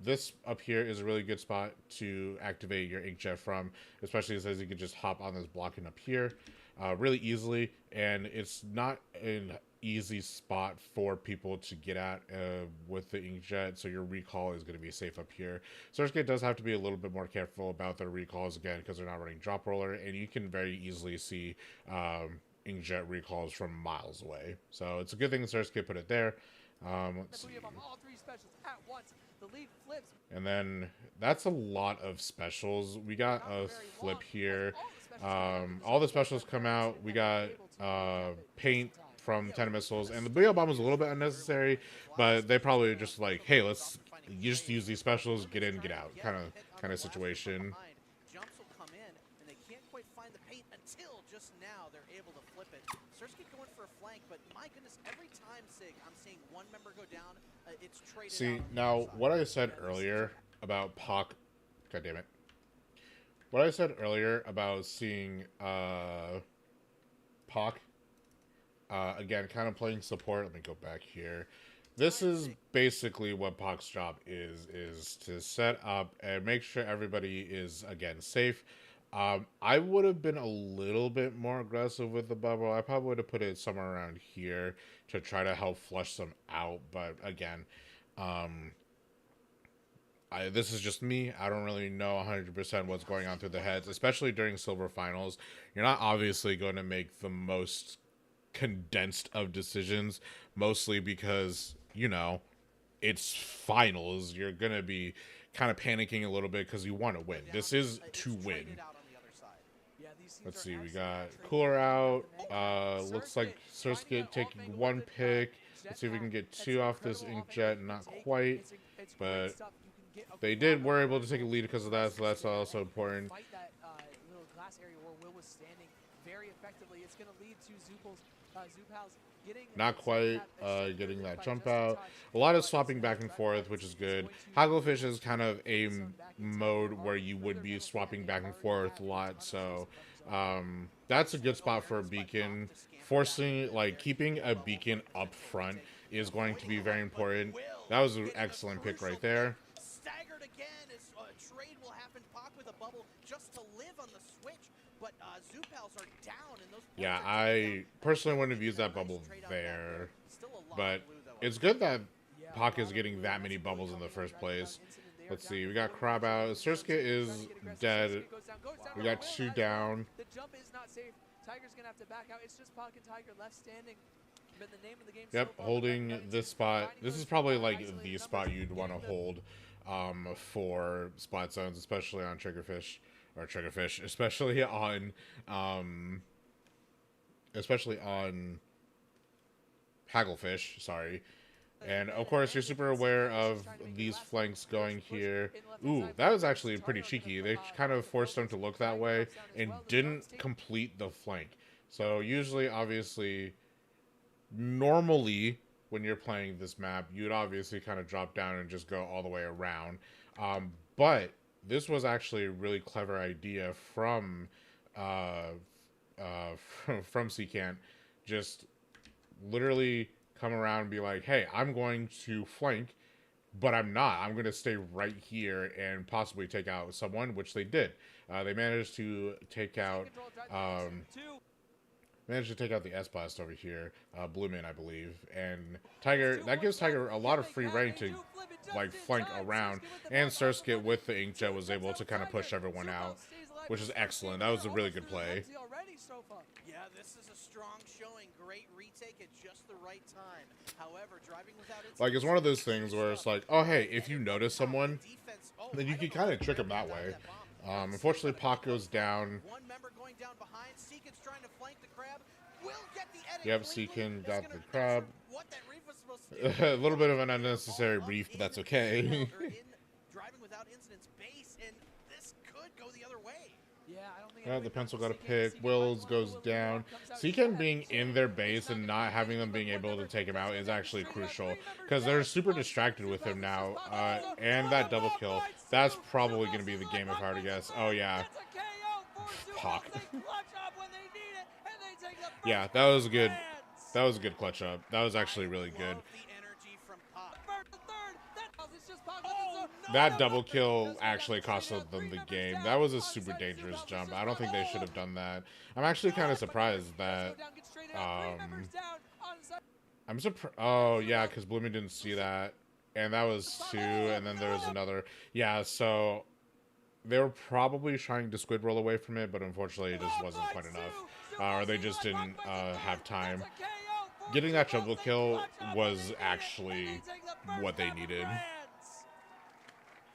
this up here is a really good spot to activate your Inkjet from, especially as you can just hop on this blocking up here really easily, and it's not an easy spot for people to get at with the Inkjet, so your recall is going to be safe up here. Surskit does have to be a little bit more careful about their recalls again because they're not running drop roller, and you can very easily see Inkjet recalls from miles away. So it's a good thing Surskit put it there. Let's see. All three specials at once. The lead flips. And then that's a lot of specials. We got a flip here. All the specials come out. We got paint from 10 missiles, and the Booyah Bomb was a little bit unnecessary, but they probably just like, hey, you just use these specials, get in, get out, kind of situation. Jumps will come in, and they can't quite find the paint until just now they're able to flip it. Surskit going for a flank, but my goodness, every time, Sig, I'm seeing one member go down, it's traded out. See, now, what I said earlier about Pac, god damn it. What I said earlier about seeing Pac, again, kind of playing support. Let me go back here. This is basically what Pac's job is to set up and make sure everybody is, again, safe. I would have been a little bit more aggressive with the bubble. I probably would have put it somewhere around here to try to help flush them out. But again, this is just me. I don't really know 100% what's going on through the heads, especially during silver finals. You're not obviously going to make the most condensed of decisions, mostly because, it's finals. You're going to be kind of panicking a little bit because you want to win. This is to win. Let's see, we got Cooler out. Looks like Surskit taking one pick. Let's see if we can get two off this Inkjet. Not quite, but they were able to take a lead because of that, so that's also important. Fight that little glass area where Will was standing very effectively. It's going to lead to Zupal's getting not quite getting that jump out. A lot of swapping back and forth, which is good. Hagglefish is kind of a mode where you would be swapping back and forth a lot, so that's a good spot for a beacon. Keeping a beacon up front is going to be very important. That was an excellent pick right there. Staggered again as trade will happen. Pac with a bubble just to live on the switch, but Zupals are down, and those points Yeah, are ticking I down. personally wouldn't have Making used a that nice bubble trade out back there, Still a lot but of blue, though. it's good that Yeah, Pac a is lot of getting blue, that and many that's a really bubbles in the coming first in, driving down place. Incident. They are Let's down see, to we got four Crab units. out. Will Surska trying is to get aggressive. dead. Surska goes down We to got Will, 2 has one. down. The jump is not safe. Tiger's gonna have to back out. It's just Pac and Tiger left standing. But the name of the game so Yep, far, holding this spot. This is probably like the spot you'd want to hold for spot zones, especially on triggerfish, especially on hagglefish. Sorry. And of course, you're super aware of these flanks going here. Ooh, that was actually pretty cheeky. They kind of forced them to look that way and didn't complete the flank. So usually, obviously, normally when you're playing this map, you'd obviously kind of drop down and just go all the way around. But this was actually a really clever idea from from Secant. Just literally come around and be like, hey, I'm going to flank, but I'm not. I'm going to stay right here and possibly take out someone, which they did. They managed to take out the S-Blast over here, Blueman, I believe, and Tiger, that gives Tiger a lot of free reign to, like, flank around, and Surskit with the Inkjet was able to kind of push everyone out, which is excellent. That was a really good play. Yeah, this is a strong showing. Great retake at just the right time. However, driving without like, it's one of those things where it's like, oh, hey, if you notice someone, then you can kind of trick them that way. Unfortunately, Pac goes down. One member going down behind. Seekins trying to flank the Crab. Will get the edit. Yep, Seekin got the Crab. What that reef was supposed to do. A little bit of an unnecessary reef, but that's okay. Driving without incidents base, and this could go the other way. Yeah, I don't think The pencil got a pick. Wills goes down. Seekin being in their base and not having them being able to take him out is actually crucial, because they're super distracted with him now. And that double kill, that's probably going to be the game if I were to guess. Oh yeah, Pac. Yeah, that was good. That was a good clutch up. That was actually really good. That double kill actually cost them the game. That was a super dangerous jump. I don't think they should have done that. I'm actually kind of surprised that. I'm surprised. Oh yeah, because Blooming didn't see that, and that was 2, and then there was another. Yeah, so they were probably trying to squid roll away from it, but unfortunately it just wasn't quite enough, or they just didn't have time. Getting that triple kill was actually what they needed.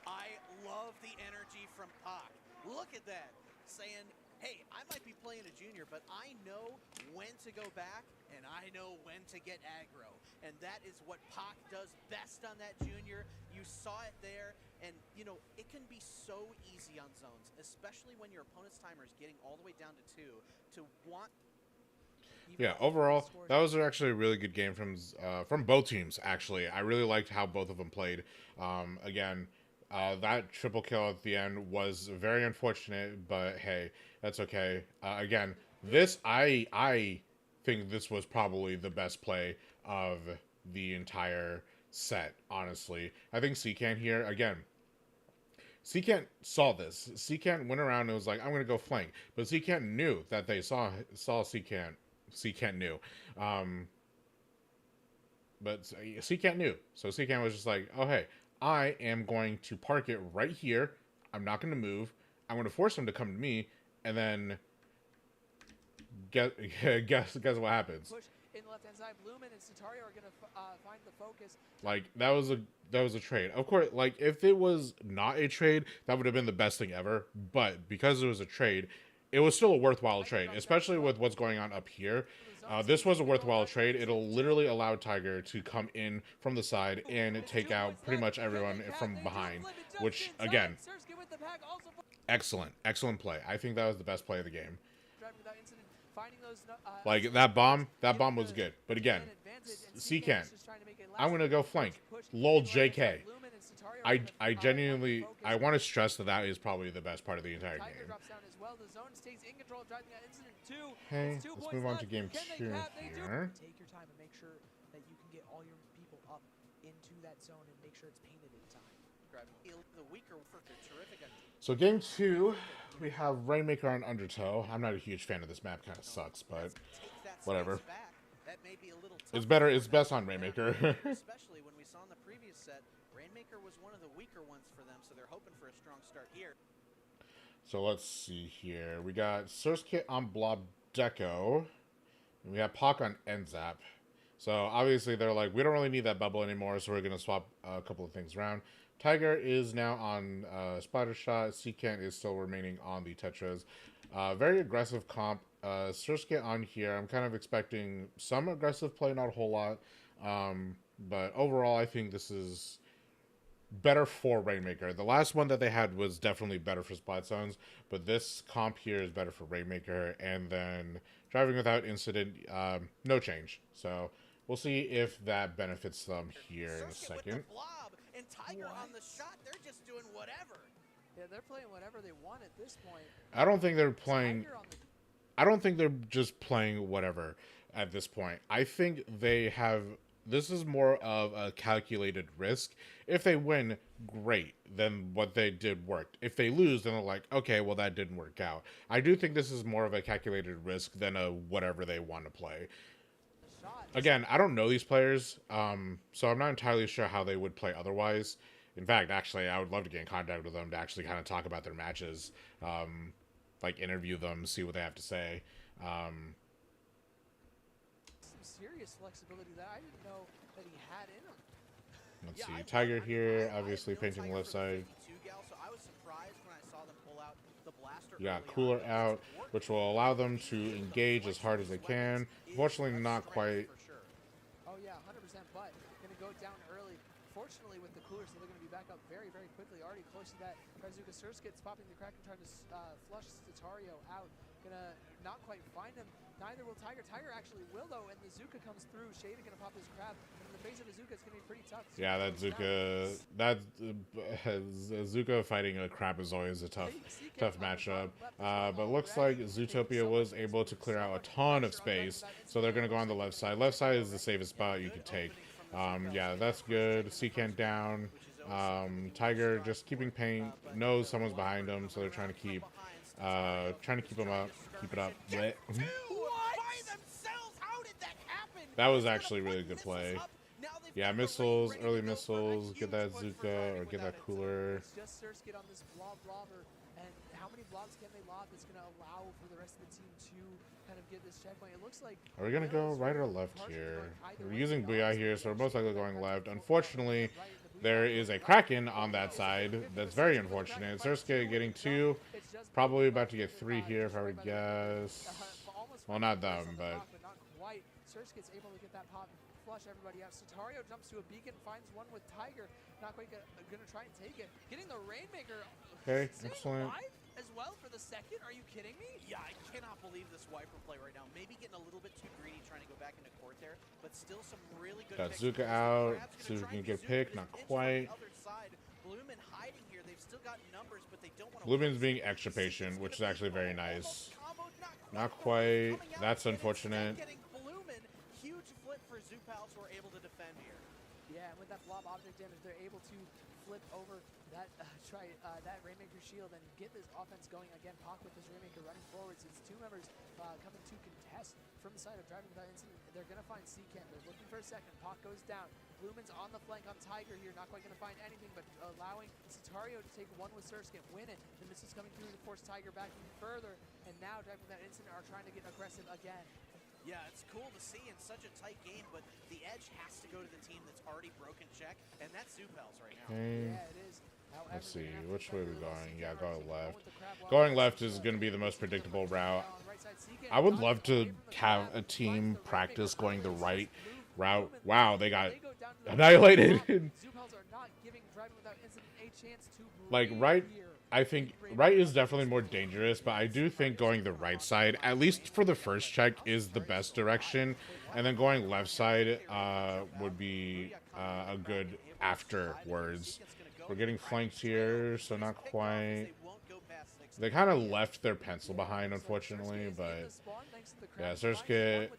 I love the energy from Pac. Look at that, saying, hey, I might be playing a junior, but I know when to go back, and I know when to get aggro. And that is what Pac does best on that junior. You saw it there, and, you know, it can be so easy on zones, especially when your opponent's timer is getting all the way down to 2, to want... Yeah, overall, that was actually a really good game from both teams, actually. I really liked how both of them played. Again, that triple kill at the end was very unfortunate, but hey, that's okay. Again, this, I think this was probably the best play of the entire set, honestly. I think Secant here, again, Secant saw this. Secant went around and was like, I'm going to go flank. But Secant knew that they saw Secant. Secant knew. But Secant knew. So Secant was just like, oh, hey, I am going to park it right here. I'm not going to move. I'm going to force him to come to me. And then guess what happens. Push in the left-hand side. Blumen and Centario are going to find the focus. Like, that was a trade. Of course, like, if it was not a trade, that would have been the best thing ever. But because it was a trade, it was still a worthwhile trade, especially with what's going on up here. This was a worthwhile trade. It'll literally allow Tiger to come in from the side and take out pretty much everyone from behind, which, again, excellent play. I think that was the best play of the game. Like, that bomb was good. But again, Secant, I'm going to go flank. Lol JK. I genuinely, I want to stress that is probably the best part of the entire game. Okay, let's move on to game 2 here. Take your time and make sure that you can get all your people up into that zone and make sure it's painted in time. The weaker for terrific. So game 2, we have Rainmaker on Undertow. I'm not a huge fan of this map, kind of sucks, but Take that whatever. space back. That may be a little It's tough better. for It's them. best on Rainmaker. Especially when we saw in the previous set, Rainmaker was one of the weaker ones for them, so they're hoping for a strong start here. So let's see here. We got Surskit on Blob Deco. And we have Pac on Enzap. So obviously they're like, we don't really need that bubble anymore, so we're going to swap a couple of things around. Tiger is now on Spider Shot. Seekant is still remaining on the Tetras. Very aggressive comp. Surskit on here. I'm kind of expecting some aggressive play, not a whole lot. But overall, I think this is better for Rainmaker. The last one that they had was definitely better for Splat Zones, but this comp here is better for Rainmaker. And then Driving Without Incident, no change. So we'll see if that benefits them here in a second. With the blob and Tiger on the shot, they're just doing whatever. Yeah, they're playing whatever they want at this point. I don't think they're playing. I don't think they're just playing whatever at this point. I think they have. This is more of a calculated risk. If they win, great. Then what they did worked. If they lose, then they're like, okay, well, that didn't work out. I do think this is more of a calculated risk than a whatever they want to play. Again, I don't know these players, so I'm not entirely sure how they would play otherwise. In fact, actually, I would love to get in contact with them to actually kind of talk about their matches, like interview them, see what they have to say. Some serious flexibility that I didn't know that he had in him. Let's see, Tiger here, obviously painting left side. You got Cooler out, which will allow them to engage as hard as they can. Unfortunately, not quite. Oh yeah, 100%, but going to go down early. Fortunately, with the Cooler, so they're going to be back up very, very quickly. Already close to that. Kazuka Surskit's popping the crack and trying to flush Sitario out. Gonna not quite find him. Neither will Tiger. Tiger actually will though, and the Zuka comes through. Shada gonna pop his crab, and in the face of a Zuka, it's gonna be pretty tough. Yeah, that Zuka, Zuka fighting a crab is always a tough matchup. But looks like Zootopia was able to clear out a ton of space, so they're gonna go on the left side. Left side is the safest spot you could take. Yeah, that's good. Seekant down. Tiger just keeping paint. Knows someone's behind him, so they're trying to keep him up. Keep it up. That was actually really good play. Yeah, missiles, early missiles. Get that Zuka or get that Cooler. It's just Surskit on this blobber, and how many blobs can they lob that's gonna allow for the rest of the team to kind of get this checkpoint? It looks like. Are we gonna go right or left here? We're using Booyah here, so we're most likely going left. Unfortunately, there is a Kraken on that side. That's very unfortunate. Surskit getting 2. Probably about to get 3 here if I would guess. Well, not them, but. Not quite. Surskit's able to get that pop and flush everybody out. Sitario jumps to a beacon, finds one with Tiger. Not quite gonna try and take it. Getting the Rainmaker. Okay, excellent. As well for the second. Are you kidding me? Yeah, I cannot believe this wiper play right now. Maybe getting a little bit too greedy trying to go back into court there, but still some really good. Got Zuka out. So we can get picked. Not quite. Bloomin hiding here. They've still got numbers, but they don't want to. Bloomin's being extra patient, which is actually very nice. Not quite. That's unfortunate. Huge flip for Zoopals who are able to defend here. Yeah, and with that blob object damage, they're able to flip over that that Rainmaker shield and get this offense going again. Pac with this Rainmaker running forwards. It's 2 members coming to contest from the side of Driving Without Incident. They're going to find Seekant. They're looking for a second. Pac goes down. Bloomin's on the flank on Tiger here. Not quite going to find anything, but allowing Sitario to take 1 with Surskit, win it. The missiles coming through to force Tiger back even further. And now Driving Without Incident are trying to get aggressive again. Yeah, it's cool to see in such a tight game, but the edge has to go to the team that's already broken check, and that's Zoopals right now. Okay. Yeah, it is. However, Let's see, which way are we going? Yeah, going left. Going left is going to be the most predictable route. I would love to have a team practice going the right route. Wow, they got annihilated. Like, right, I think right is definitely more dangerous, but I do think going the right side, at least for the first check, is the best direction. And then going left side would be a good afterwards. We're getting flanked here, so not quite. They kind of left their pencil behind, unfortunately, but yeah, Surskit,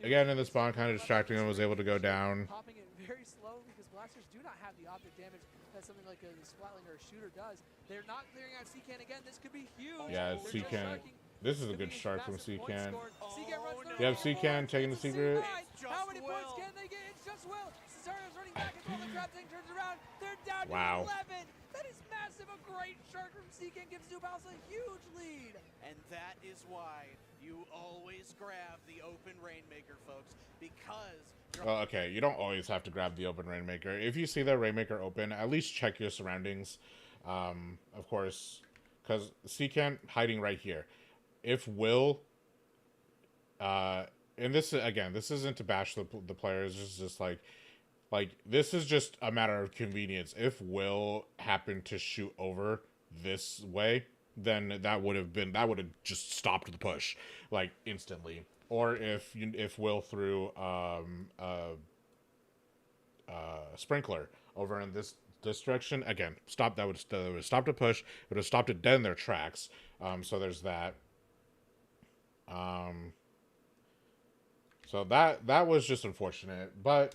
again in the spawn, kind of distracting him, was able to go down. Popping it very slow because blasters do not have the object damage that something like a Splatling or a shooter does. They're not clearing out Seacan again. This could be huge. Yeah, They're just Seacan. sharking. This is a Could good be shark from massive points Seacan. scored. Seacan runs no. through. Yep, Seacan taking the It's a secret. C9. It's just How many points Will. can they get? It's just Will. Cesario's running back as well. The crab thing turns around. They're down Wow. to 11. That is massive. A great shark from Seacan gives Zubals a huge lead. And that is why you always grab the open Rainmaker, folks, because you're Well, okay, you don't always have to grab the open Rainmaker. If you see the Rainmaker open, at least check your surroundings. Of course, because Seacan hiding right here. If Will, and this again, this isn't to bash the players. It's just like this is just a matter of convenience. If Will happened to shoot over this way, then that would have just stopped the push like instantly. Or if Will threw sprinkler over in this direction, again, that would have stopped the push. It would have stopped it dead in their tracks. So there's that. So that was just unfortunate, but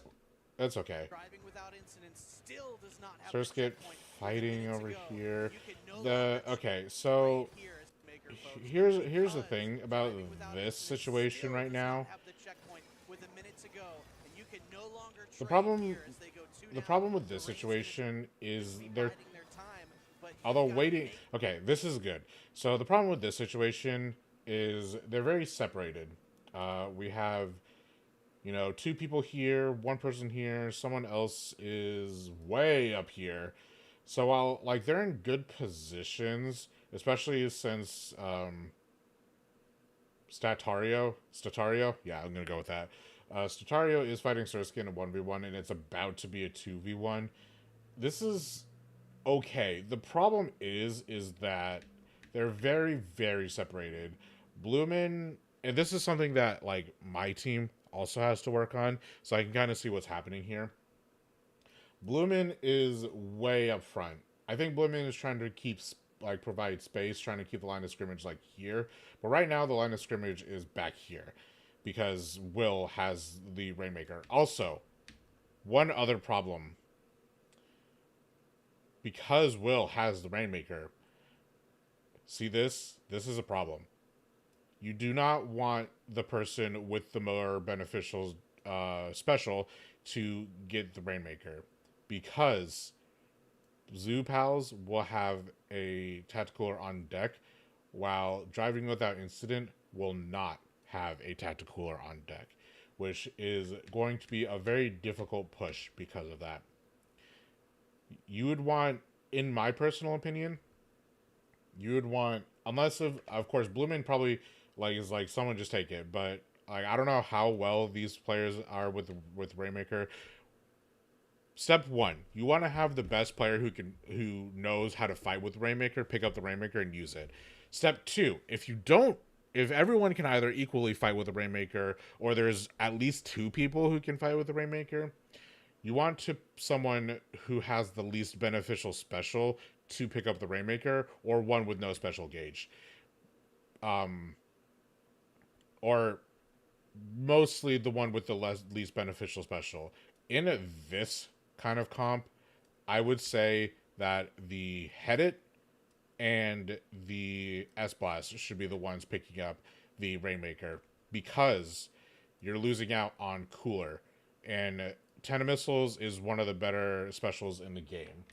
it's okay. driving without incident still does not have Surskit the checkpoint with a fighting minute to over go. here. You can no longer Okay, cheat so right here as Maker, folks, here's the because thing about driving without this incident situation still right does not now. have the checkpoint with a minute to go, and you can no longer The trade problem here as they go two the down. problem with this The race is situation is be they're biding their time, but you've although gotta waiting. make Okay, this is good. So the problem with this situation is they're very separated. We have, two people here, one person here, someone else is way up here. So while they're in good positions, especially since Statario, yeah, I'm gonna go with that. Statario is fighting Surskit in a 1v1, and it's about to be a 2v1. This is okay. The problem is that they're very, very separated. Bloomin', and this is something that my team also has to work on, so I can kind of see what's happening here. Bloomin' is way up front. I think Bloomin' is trying to provide space, trying to keep the line of scrimmage here. But right now the line of scrimmage is back here because Will has the Rainmaker. Also, one other problem. Because Will has the Rainmaker, see this? This is a problem. You do not want the person with the more beneficial special to get the Rainmaker, because Zoo Pals will have a tacticooler on deck, while driving without incident will not have a tacticooler on deck, which is going to be a very difficult push because of that. You would want, in my personal opinion, unless of course Bloomin' probably is someone just take it, but I don't know how well these players are with Rainmaker. Step one, you want to have the best player who knows how to fight with Rainmaker, pick up the Rainmaker and use it. Step two, if everyone can either equally fight with the Rainmaker, or there's at least two people who can fight with the Rainmaker, you want someone who has the least beneficial special to pick up the Rainmaker, or one with no special gauge. Or mostly the one with the least beneficial special. In this kind of comp, I would say that the Headit and the S-Blast should be the ones picking up the Rainmaker, because you're losing out on Cooler, and Tenta Missiles is one of the better specials in the game.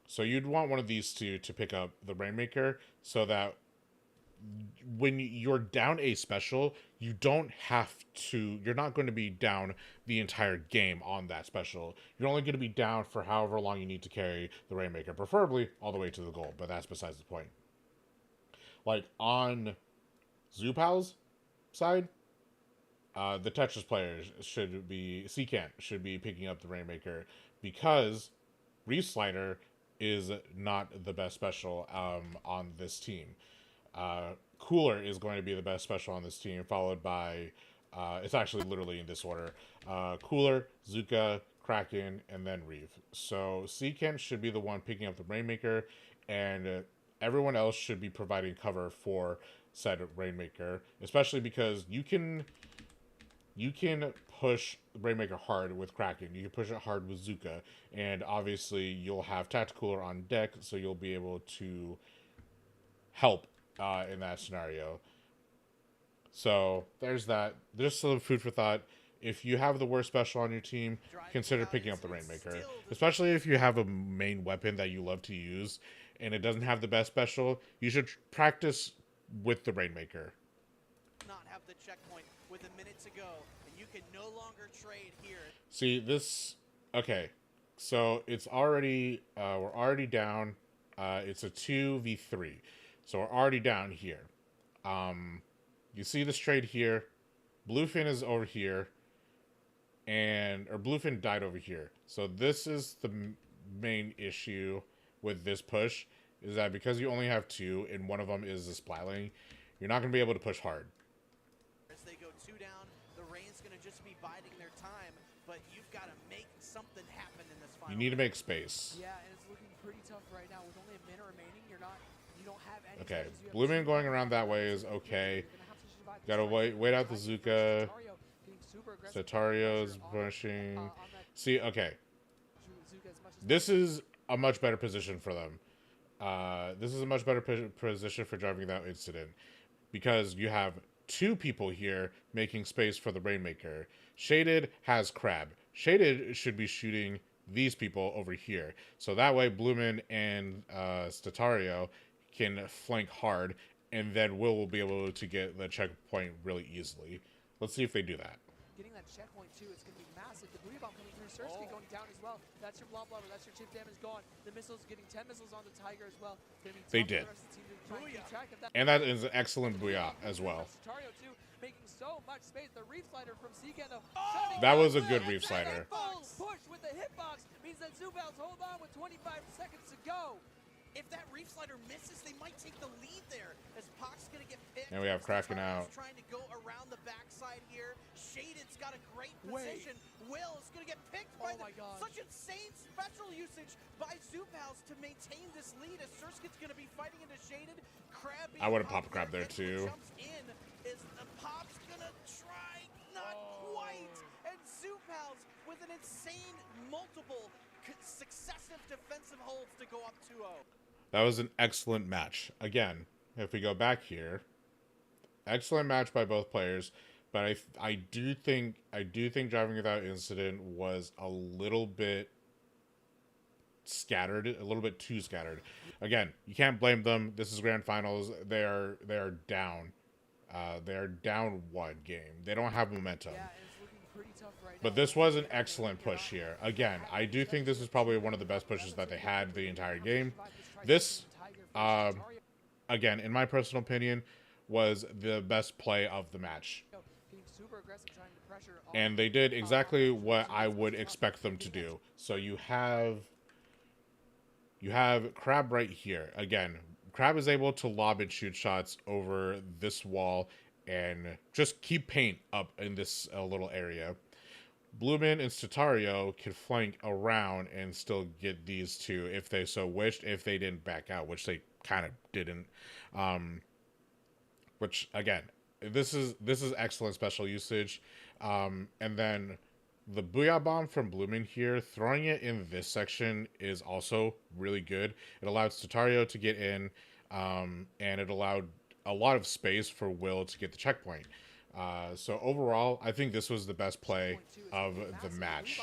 So you'd want one of these two to pick up the Rainmaker, so that when you're down a special, you're not going to be down the entire game on that special. You're only going to be down for however long you need to carry the Rainmaker, preferably all the way to the goal, but that's besides the point. On Zupal's side, the Tetris players Seacan should be picking up the Rainmaker, because Reef Slider is not the best special on this team. Cooler is going to be the best special on this team, followed by it's actually literally in this order: Cooler, Zuka, Kraken, and then Reef. So Seacan should be the one picking up the Rainmaker, and everyone else should be providing cover for said Rainmaker, especially because you can push Rainmaker hard with Kraken. You can push it hard with Zuka. And obviously, you'll have Tacticooler on deck, so you'll be able to help in that scenario. So there's that. There's some food for thought. If you have the worst special on your team, consider picking up the Rainmaker. Especially if you have a main weapon that you love to use and it doesn't have the best special, you should practice with the Rainmaker. Not have the checkpoint with a minute to go, and you can no longer trade here. See, this... Okay. So it's already... we're already down. It's a 2v3. So we're already down here. You see this trade here. Bluefin is over here. Or Bluefin died over here. So this is the main issue with this push, is that because you only have two, and one of them is the Splatling, you're not going to be able to push hard. As they go 2 down, the Rain's going to just be biding their time, but you've got to make something happen in this final. You need to make space. Yeah, and it's looking pretty tough right now. With only a minute remaining, you don't have any. Okay, Bluemin going around that way is okay. Gotta wait out the Zuka. Satario's pushing. See, okay. This is a much better position for them. This is a much better position for driving that incident. Because you have two people here making space for the Rainmaker. Shaded has Crab. Shaded should be shooting these people over here. So that way Blumin and Statario can flank hard. And then will be able to get the checkpoint really easily. Let's see if they do that. Getting that checkpoint too, it's going to be massive. The Booyah Bomb coming through. Sersky going down as well. That's your blob blubber. That's your chip damage gone. The missiles getting 10 missiles on the Tiger as well. They did. And that is an excellent Booyah as well. Too, making so much space. The Reef Slider from Seagando. That was a good Reef Slider. Push with the hitbox means that Zubals hold on with 25 seconds to go. If that Reef Slider misses, they might take the lead there. As Pac's going to get picked. And we have Kraken out. Trying to go around the backside here. Shaded's got a great position. Will is going to get picked by such insane special usage by Zubals to maintain this lead. As Surskit's going to be fighting into Shaded. Crab. I would have popped Crab there too. Jumps in. Is Pop's going to try? Not quite. And Zubals with an insane multiple successive defensive holds to go up 2-0. That was an excellent match. Again, if we go back here, excellent match by both players, but I do think Driving Without Incident was a little bit scattered, a little bit too scattered. Again, you can't blame them. This is grand finals. They are down. They are down one game. They don't have momentum. Yeah, and it's looking pretty tough right but this was an excellent push here. Again, I do think this is probably one of the best pushes that they had the entire game. This, again, in my personal opinion, was the best play of the match. And they did exactly what I would expect them to do. So you have Crab right here. Again, Crab is able to lob and shoot shots over this wall and just keep paint up in this little area. Blumin and Statario can flank around and still get these two if they so wished, if they didn't back out, which they kind of didn't. Which, again, this is excellent special usage. And then the Booyah Bomb from Blumin here, throwing it in this section is also really good. It allowed Statario to get in, and it allowed a lot of space for Will to get the checkpoint. So overall, I think this was the best play of the match.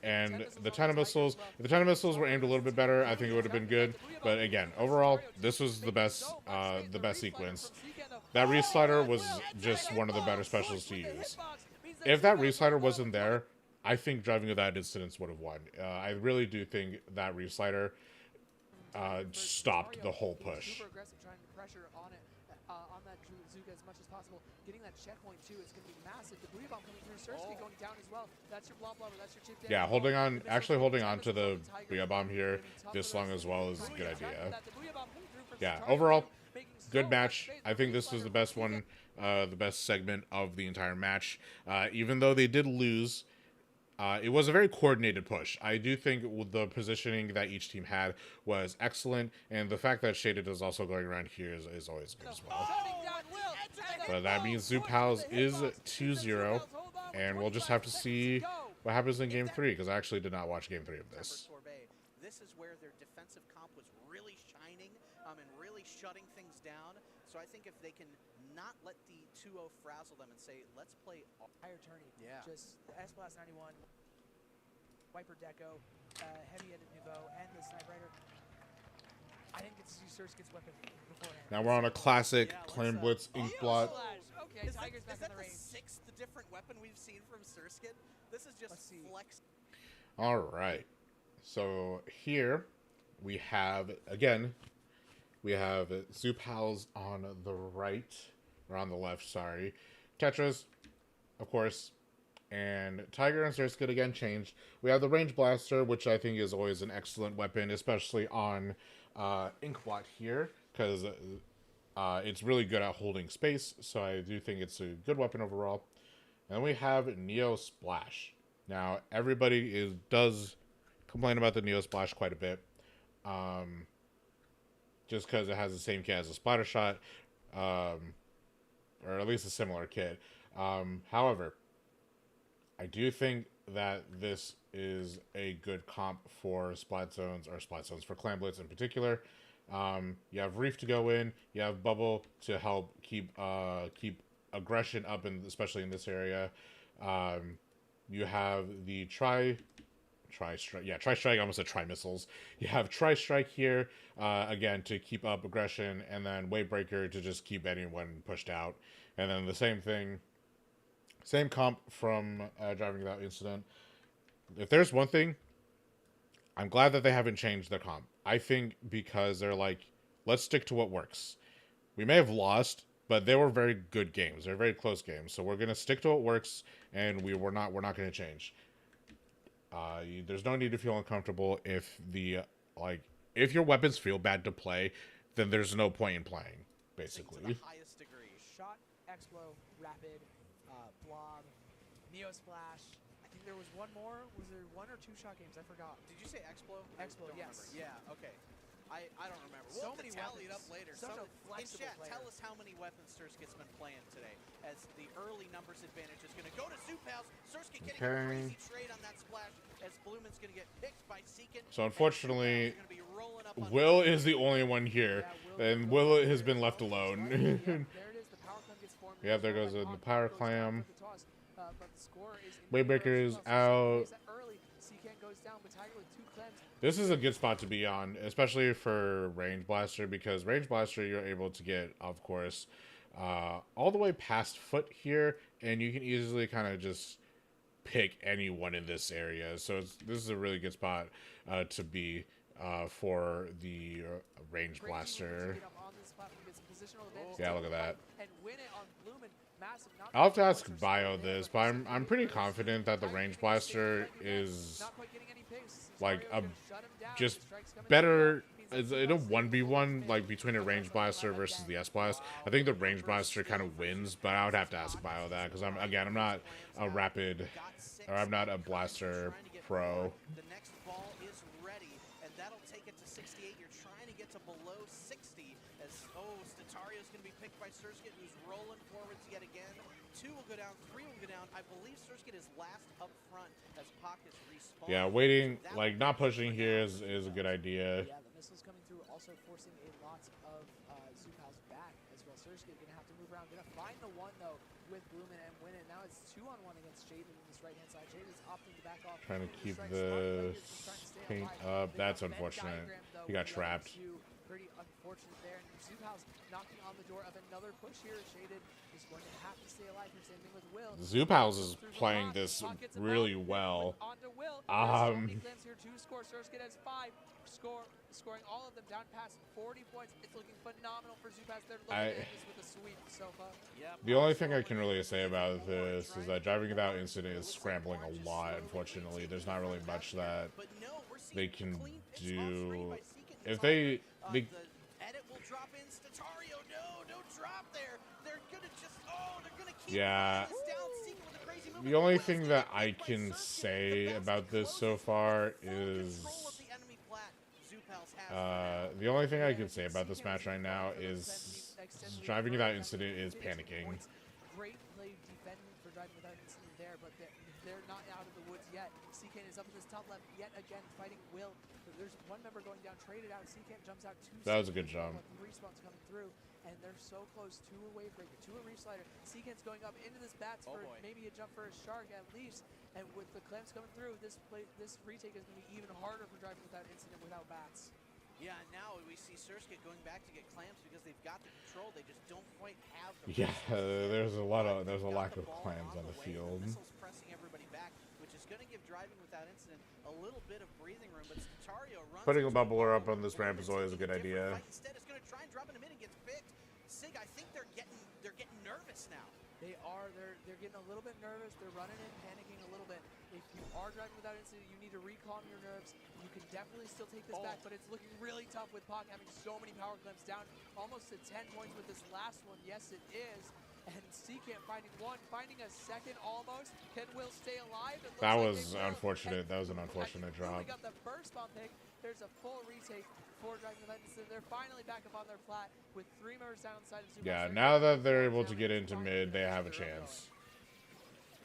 And the 10 missiles, if the 10 missiles were aimed a little bit better, I think it would have been good. But again, overall, this was the best sequence. That Reef Slider was just one of the better specials to use. If that Reef Slider wasn't there, I think Driving Without Incidents would have won. I really do think that Reef Slider stopped the whole push. On that Zuka as much as possible. Getting that checkpoint too is going to be massive. The Booyah Bomb coming through. Sersky going down as well. That's your blob blubber. That's your chip damage. Yeah, holding on to the Booyah Bomb here this long as well is a good idea. Yeah, overall, good match. I think this was the best one, the best segment of the entire match. Even though they did lose, it was a very coordinated push. I do think the positioning that each team had was excellent, and the fact that Shaded is also going around here is always good as well. But that means Zoo Pals is 2-0, and we'll just have to see what happens in Game 3, because I actually did not watch Game 3 of this. This is where their defensive comp was really shining and really shutting things down. So I think if they can not let the 2-0 frazzle them and say, let's play higher turning. Yeah. Just the S-Blast 91, Viper Deco, Heavy Edit Nouveau, and the Sniper Rider. I didn't get to see Surskit's weapon beforehand. Now we're on a classic Claim Blitz Ink Blot. Okay, Tiger's back on the range. Is that the 6th different weapon we've seen from Surskit? This is just flex. All right. So here we have, again, we have Zoo Pals on the right, or on the left, sorry. Tetras, of course, and Tiger and Surskit again changed. We have the Range Blaster, which I think is always an excellent weapon, especially on Inkblot here, because it's really good at holding space, so I do think it's a good weapon overall. And then we have Neo Splash. Now, everybody does complain about the Neo Splash quite a bit, just because it has the same kit as a Splatter Shot, or at least a similar kit. However, I do think that this is a good comp for Splat Zones, or Splat Zones for Clan Blitz in particular. You have Reef to go in, you have Bubble to help keep aggression up, especially in this area. You have the Tri-Strike, almost said Tri-Missiles. You have Tri-Strike here, again, to keep up aggression, and then Wavebreaker to just keep anyone pushed out. And then the same thing, same comp from Driving Without Incident. If there's one thing, I'm glad that they haven't changed their comp. I think because they're like, let's stick to what works. We may have lost, but they were very good games. They're very close games. So we're going to stick to what works, and we're not going to change. There's no need to feel uncomfortable if if your weapons feel bad to play, then there's no point in playing, basically. To the highest degree. Shot, Explo, Rapid, Blob, Neo Splash. I think there was one more. Was there 1 or 2 shot games? I forgot. Did you say Explo? Explo, yes. Remember. Yeah, okay. I don't remember. So We'll many tally it up weapons. later. Such a in flexible chat, player. tell us how many weapons Surskit's been playing today, as the early numbers advantage is going to go to Zoo Pals. Surskit getting a crazy trade on that splash, as Blumen's going to get picked by Seekin. So unfortunately, And Will is the only one here, Yeah, and Will has been left alone. Yeah, there it is. The power clam gets formed. Yeah, there goes the power clam. But the score is Wavebreaker is out. Early. Seekin goes down, but Tiger with 2 clams. This is a good spot to be on, especially for Range Blaster, because Range Blaster you're able to get, of course, all the way past Foot here, and you can easily kind of just pick anyone in this area. So this is a really good spot to be for the Range Blaster. Yeah, look at that. I'll have to ask Bio this, but I'm pretty confident that the Range Blaster is like a just better. Is it a 1v1 like between a Range Blaster versus the S-Blast? I think the Range Blaster kind of wins, but I would have to ask Bio that, because I'm not a rapid, or I'm not a blaster pro. The next ball is ready, and that'll take it to 68. You're trying to get to below 60, as Statario's going to be picked by Surskit, who's rolling forwards yet again. 2 will go down, 3 will go down. I believe Surskit is last up front as Pac is respawned. Yeah, waiting, like not pushing here is a good idea. Yeah, the missiles coming through, also forcing a lot of Zoo Pals back as well. Surskit gonna have to move around, gonna find the one though with Blumen and win it. Now it's 2-on-1 against Jaded in this right hand side. Jaded's opting to back off. Trying to keep the paint up. That's unfortunate. He got trapped. Pretty unfortunate there. And Zoo Pals knocking on the door of another push here. Jaded is going to have to stay alive here. Same thing with Will. Zoo Pals is playing this really well. Here to score. Surskit has 5. Scoring all of them down past 40 points. It's looking phenomenal for Zoo Pals. They're looking at this with a sweep so far. The only thing I can really say about this is that Driving Without Incident is scrambling a lot, unfortunately. There's not really much that they can do. If they the edit will drop in. No drop there. They're gonna just they're gonna keep this down. Seeking with a crazy move. the only thing that I can say about this so far is the only thing I can say about this match right now is driving without incident is panicking. Great play defending for driving without incident there, but they're not out of the woods yet. CKN is up in this top left yet again, fighting Will. There's one member going down, traded out. CKN jumps out 2 That was a good jump. 3 spawns coming through, and they're so close to a wave breaker, to a reef slider. CKN's going up into this bats for maybe a jump for a shark at least, and with the clamps coming through, this retake is going to be even harder for driving without incident without bats. Yeah, now we see Surskit going back to get clamps because they've got the control. They just don't quite have the there's a lack of clamps on the field. Missiles pressing everybody back, which is going to give driving without incident a little bit of breathing room. But Stario runs. Putting a bubbler up on this ramp is always a good idea. Instead, it's going to try and drop in a minute and gets picked. Sig, I think they're getting nervous now. They are. They're getting a little bit nervous. They're running in, panicking a little bit. If you are driving without incident, you need to recalm your nerves. You can definitely still take this back, but it's looking really tough with Pac having so many power clamps down, almost to 10 points with this last one. Yes, it is. And CKN finding one, finding a second almost. Can Will stay alive? That was unfortunate. That was an unfortunate drop. We got the first bomb pick. There's a full retake for driving without incident. They're finally back up on their flat with 3 members down on the side of Super. Yeah, now that they're able to get into mid, they have a chance.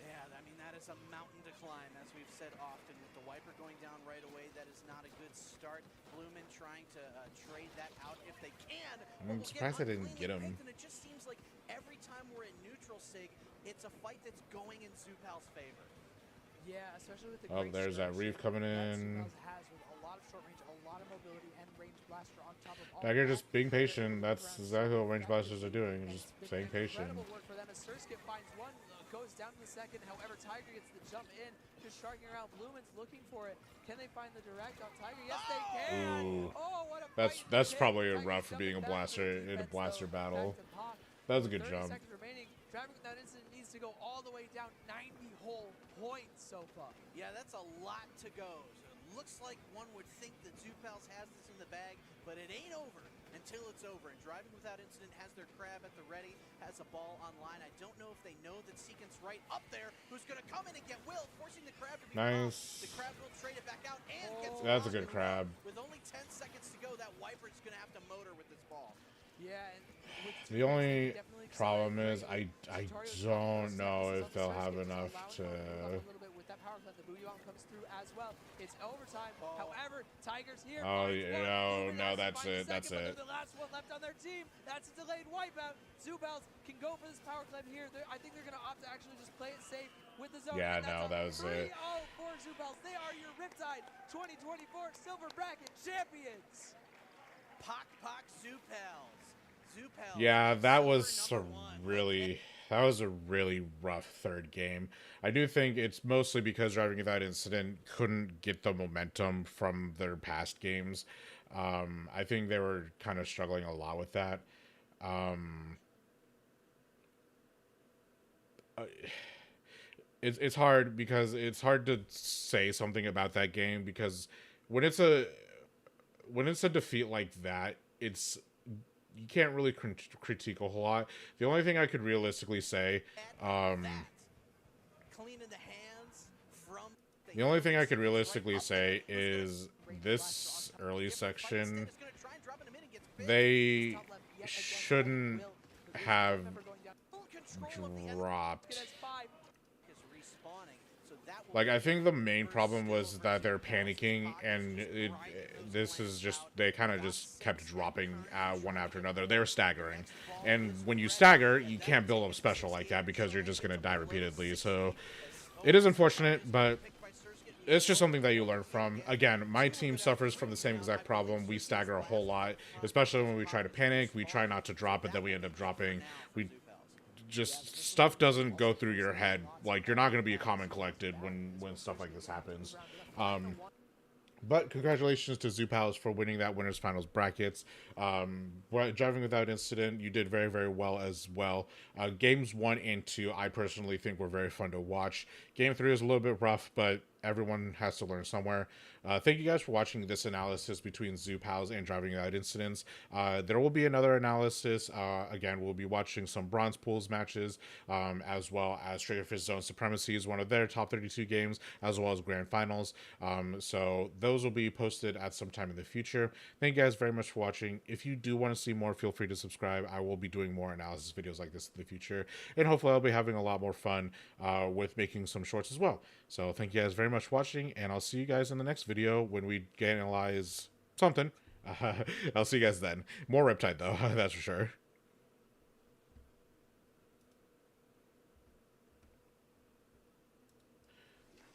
Yeah, I mean, that is a mountain to climb, as we've said often. With the Wiper going down right away, that is not a good start. Blumen trying to trade that out if they can. I'm surprised I didn't get him. And it just seems like every time we're in neutral, Sig, it's a fight that's going in Zupal's favor. Yeah, especially with the there's that reef coming in. Has with a lot of short range, a lot of mobility, and range blaster on top of all. Dagger just being patient. That's exactly what range blasters are doing. Just staying patient. Incredible work for them as Surskit finds one, goes down to the second. However, Tiger gets the jump in, just sharking around. Blumen's looking for it. Can they find the direct on Tiger? Yes, they can. Ooh. Oh, what a That's probably a rough for being a blaster in a blaster battle. That was a good jump. Seconds remaining. Driving without incident needs to go all the way down 90 whole points so far. Yeah, that's a lot to go. So it looks like one would think that Zupals has this in the bag, but it ain't over until it's over. And driving without incident has their crab at the ready, has a ball online. I don't know if they know that Seekins right up there, who's going to come in and get Will, forcing the crab to be nice. The crab will trade it back out and gets that's a good crab. With only 10 seconds to go, that Wiper's going to have to motor with this ball. Yeah, and the only problem is I don't know if they'll have enough to. With that power plant, the Booyong comes through as well. It's overtime. However, Tiger's here. Oh no, that's it. That's it. The last one left on their team. That's a delayed wipeout. Zubals can go for this power plant here. I think they're going to opt to actually just play it safe with the zone. Yeah, no, that was it. 3-0 for Zubals. They are your Riptide 2024 Silver Bracket champions. Poc Zupals. Yeah, that was a really rough third game. I do think it's mostly because driving without incident couldn't get the momentum from their past games. I think they were kind of struggling a lot with that. It's hard because it's hard to say something about that game because when it's a defeat like that, you can't really critique a whole lot. The only thing I could realistically say, is this early section, they shouldn't have dropped. Like, I think the main problem was that they're panicking, and this is just, they kind of just kept dropping one after another. They were staggering. And when you stagger, you can't build up special like that because you're just going to die repeatedly. So it is unfortunate, but it's just something that you learn from. Again, my team suffers from the same exact problem. We stagger a whole lot, especially when we try to panic. We try not to drop it, then we end up dropping. Just stuff doesn't go through your head. Like, you're not going to be calm and collected when stuff like this happens. But congratulations to Zupals for winning that winners finals brackets. Driving without incident, you did very, very well as well. Games 1 and 2, I personally think were very fun to watch. Game 3 was a little bit rough, but everyone has to learn somewhere. Thank you guys for watching this analysis between Zoo Pals and Driving Out Incidents. There will be another analysis. Again, we'll be watching some Bronze Pools matches, as well as Straight Fist Zone Supremacy is one of their top 32 games, as well as Grand Finals. So those will be posted at some time in the future. Thank you guys very much for watching. If you do want to see more, feel free to subscribe. I will be doing more analysis videos like this in the future, and hopefully I'll be having a lot more fun with making some shorts as well. So thank you guys very much for watching, and I'll see you guys in the next video when we analyze something. I'll see you guys then. More Riptide though, that's for sure.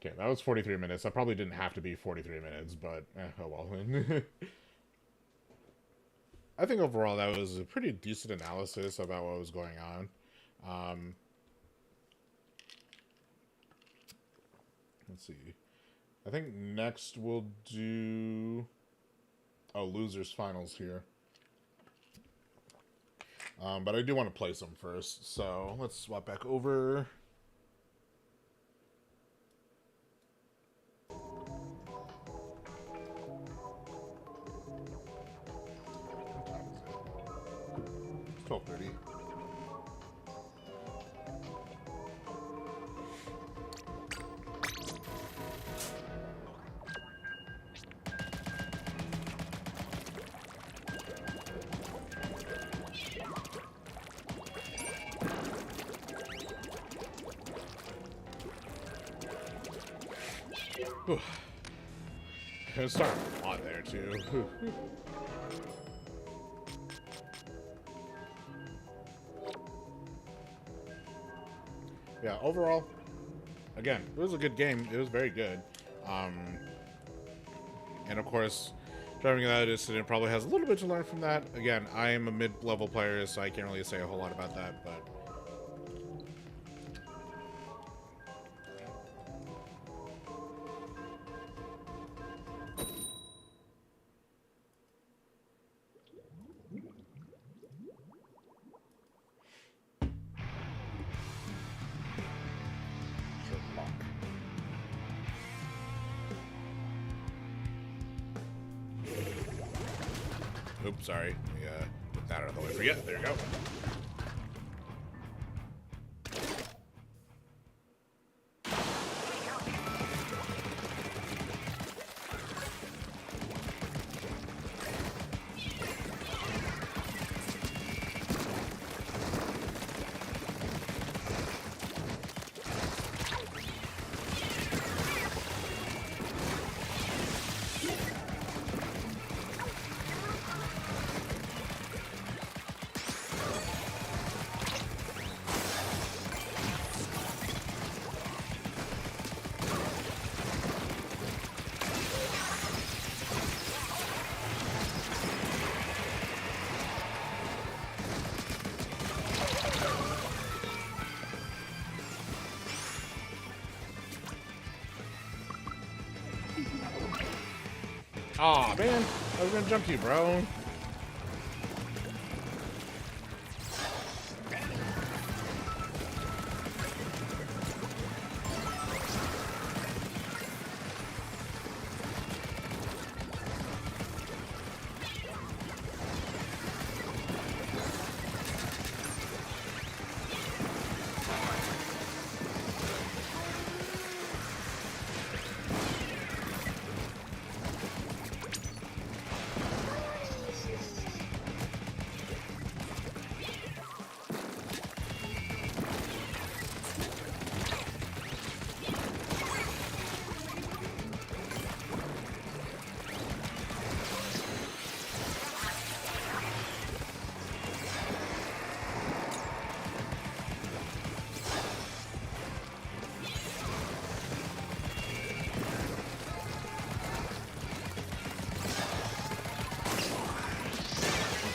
Okay, that was 43 minutes. That probably didn't have to be 43 minutes, but oh well. I think overall that was a pretty decent analysis about what was going on. Let's see. I think next we'll do losers finals here. But I do want to play some first, so let's swap back over. What time is it? It's 12:30. It's starting a lot there too. Yeah, overall, again, it was a good game. It was very good. And of course, Driving Out Incident probably has a little bit to learn from that. Again, I am a mid-level player, so I can't really say a whole lot about that, but oops, sorry. Let me put that out of the way for you. There you go. Aw, man. I was gonna jump you, bro.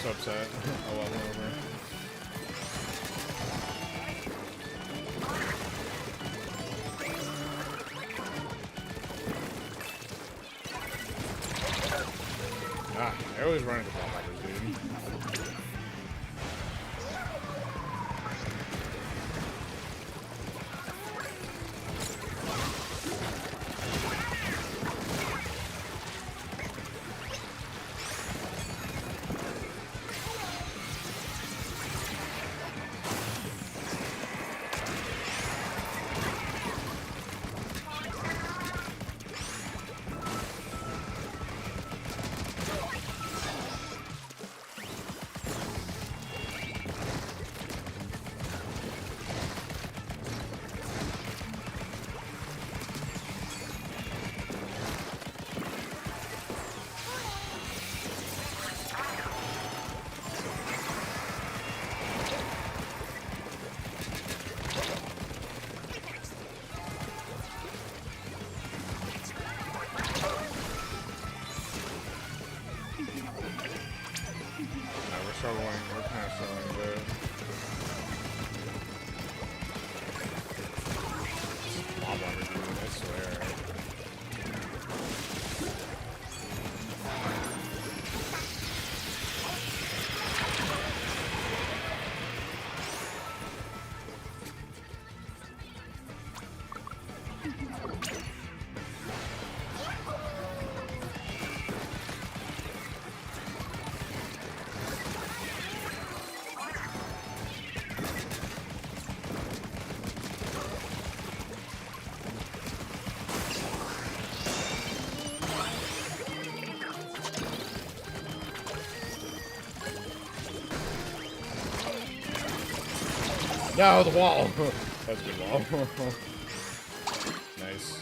Upset. Oh well, whatever. Ah, I always run into ball dude. struggling. We're kind of struggling there. Mob armor, dude, I swear. No, the wall. That's a good wall. Nice.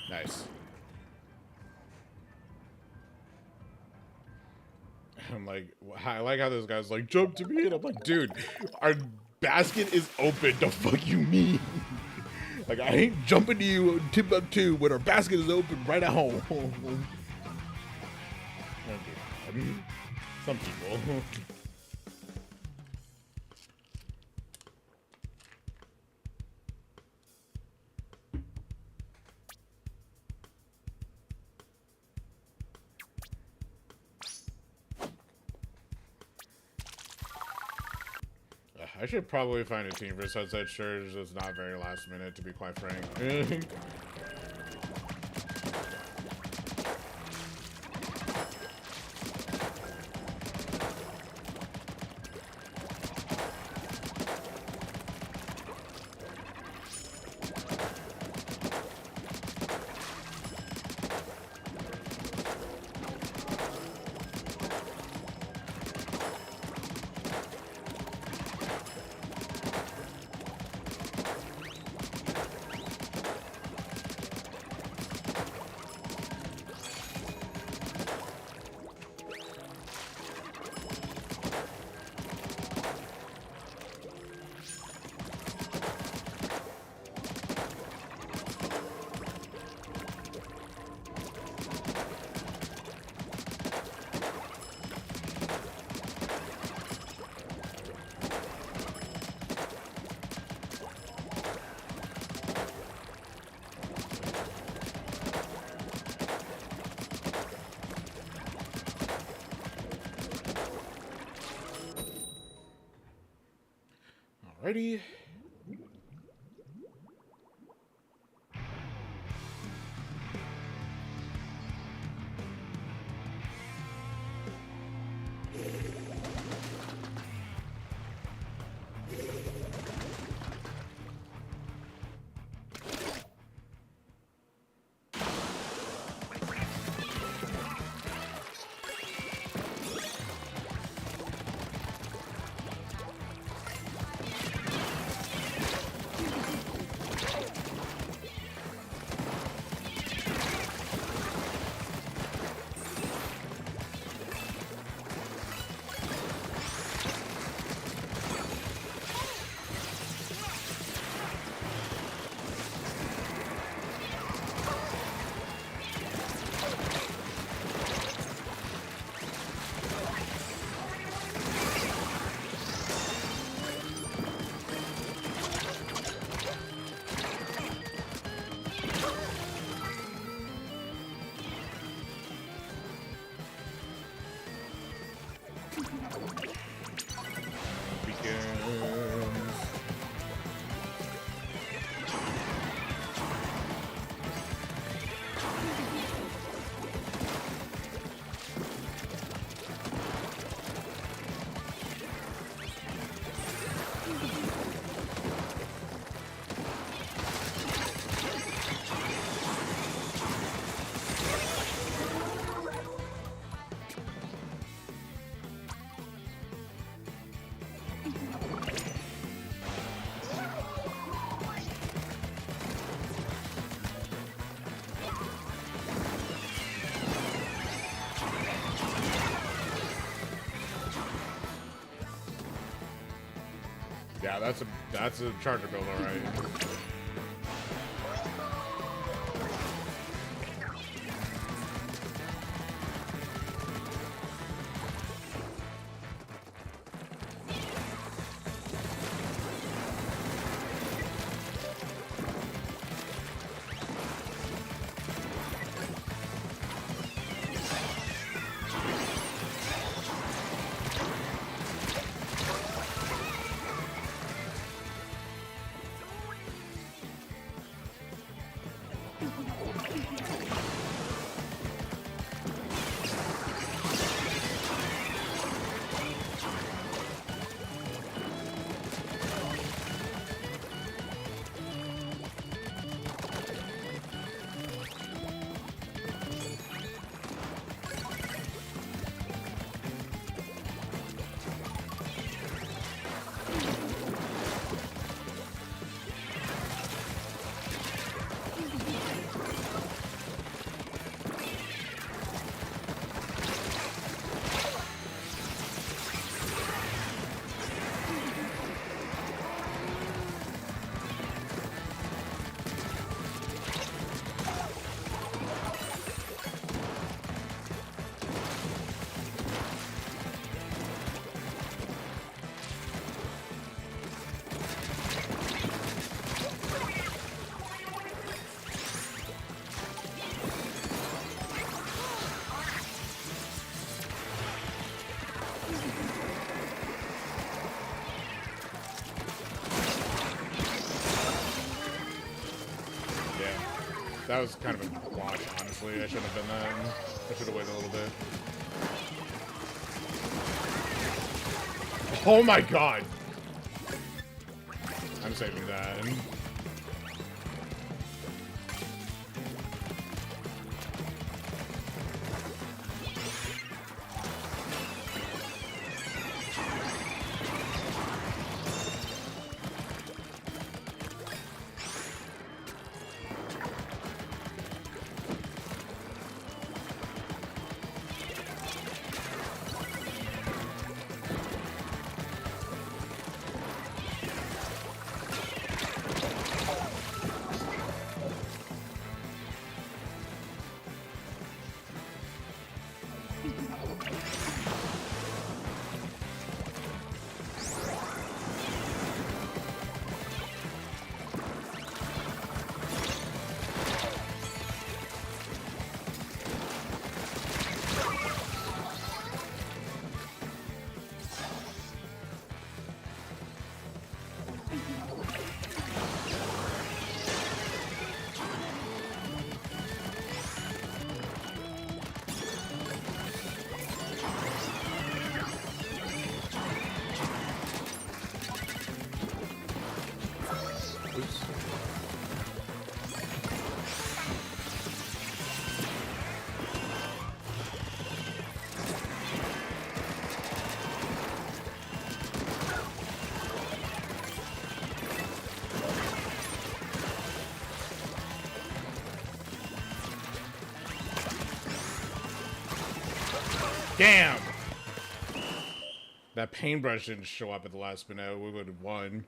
Nice. I'm like, I like how this guy's like, jump to me, and I'm like, dude, our basket is open. The fuck you mean? Like, I ain't jumping to you Timbuktu when our basket is open right at home. Okay. Some people. I should probably find a team for Sunset Surge that's not very last minute, to be quite frank. Alrighty. Begins. Yeah, that's a charger build, all right. That was kind of a watch, honestly. I shouldn't have been that. I should have waited a little bit. Oh my god! I'm saving that. Damn! That paintbrush didn't show up at the last minute. We would have won.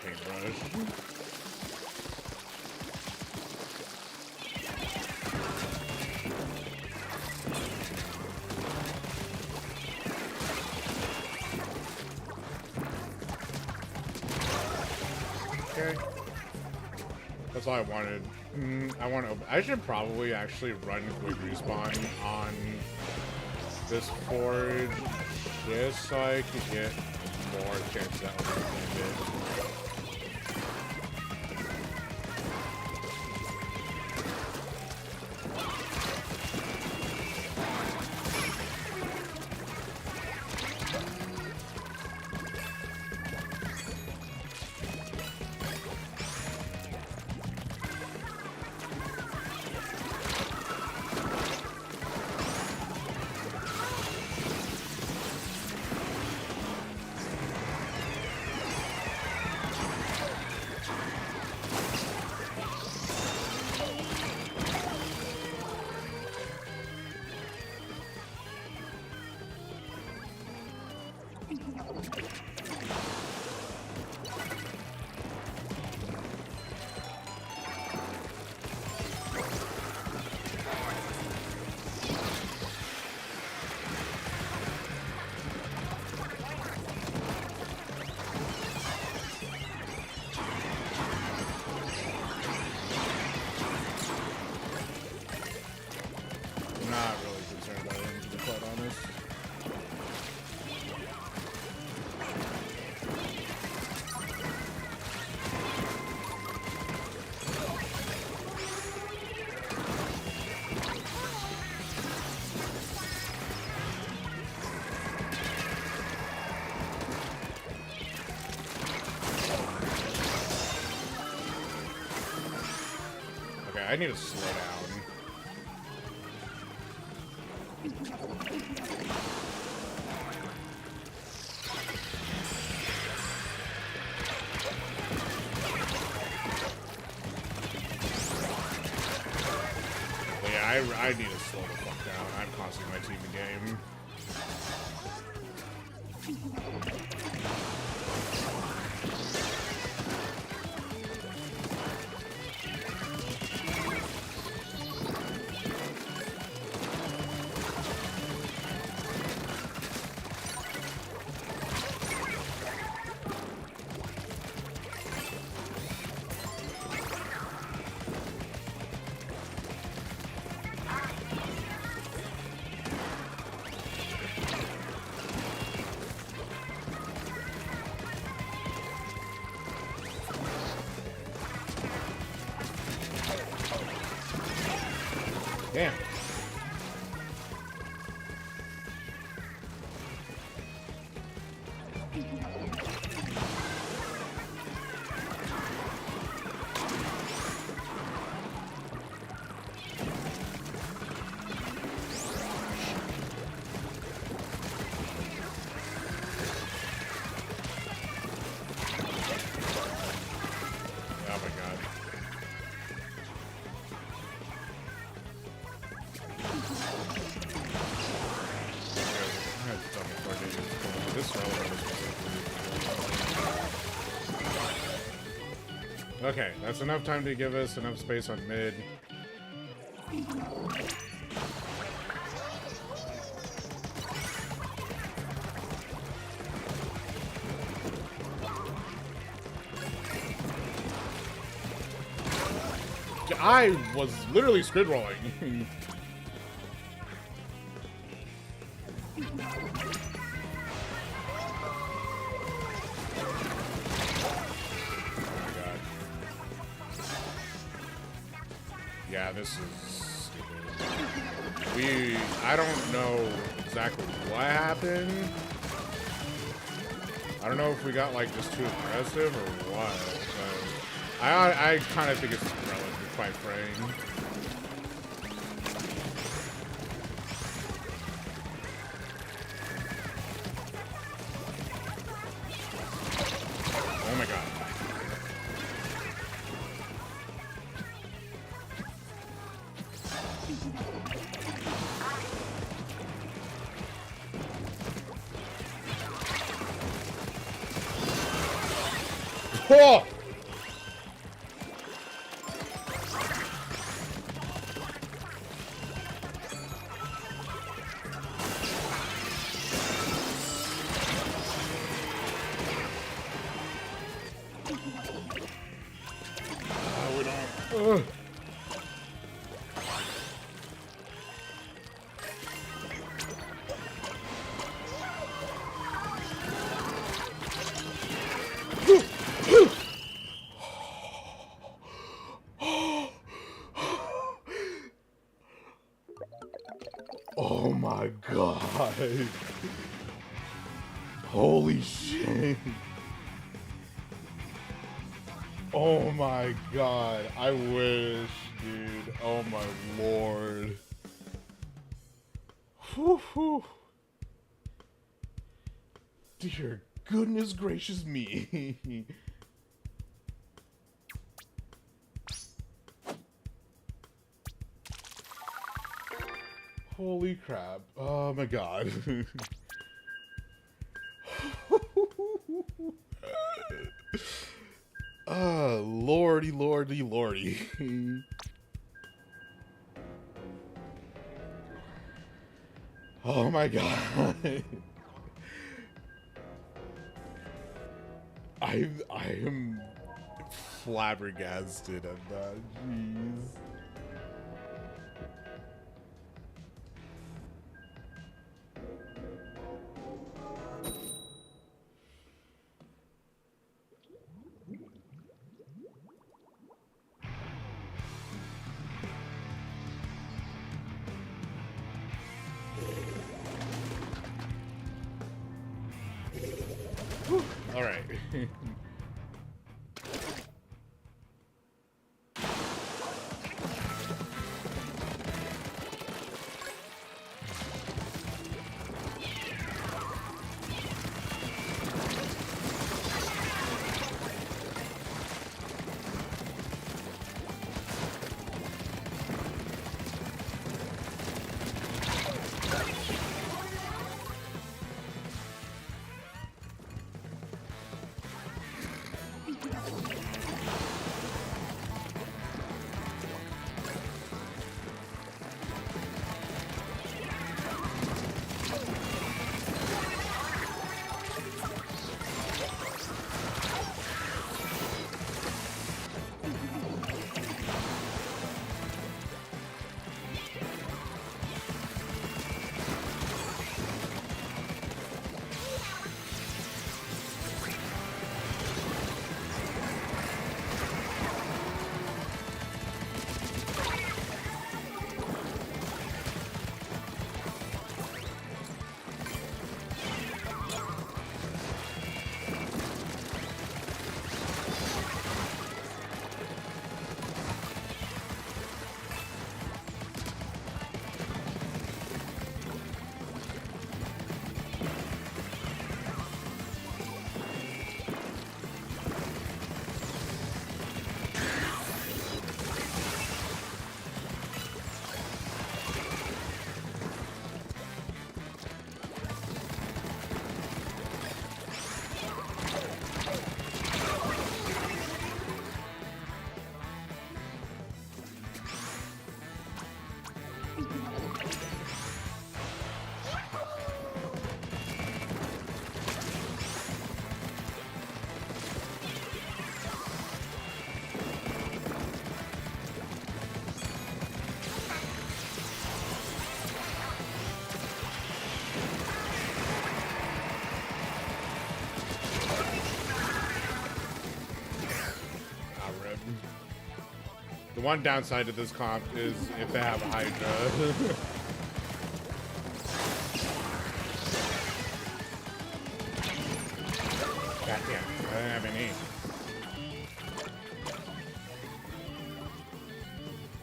paintbrush. Okay. That's all I wanted. I should probably actually run quick respawn on this forge just so I could get more chances at it. Not really concerned about him, to be quite honest. Okay, I need to slow down. I need to slow the fuck down. I'm costing my team the game. Damn. Oh my god. Okay, that's enough time to give us enough space on mid. I was literally skid rolling. Yeah, this is stupid. I don't know exactly what happened. I don't know if we got like just too aggressive or what, but I kind of think it's relative, quite frank. Oh my god. Oh! We don't. Oh my god. Holy shit. Oh my god. I wish, dude. Oh my lord. Whew, whew. Dear goodness gracious me. Holy crap. Oh my god. Lordy, lordy, lordy. Oh my god. I am flabbergasted at that. Jeez. All right. The one downside to this comp is if they have a Hydra. God damn, I didn't have any.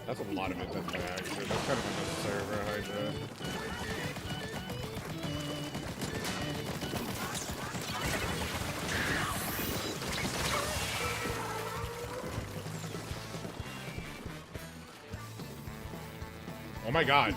That's a lot of it, actually. That's kind of unnecessary for a Hydra. Oh my god.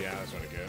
Yeah, that's what I get.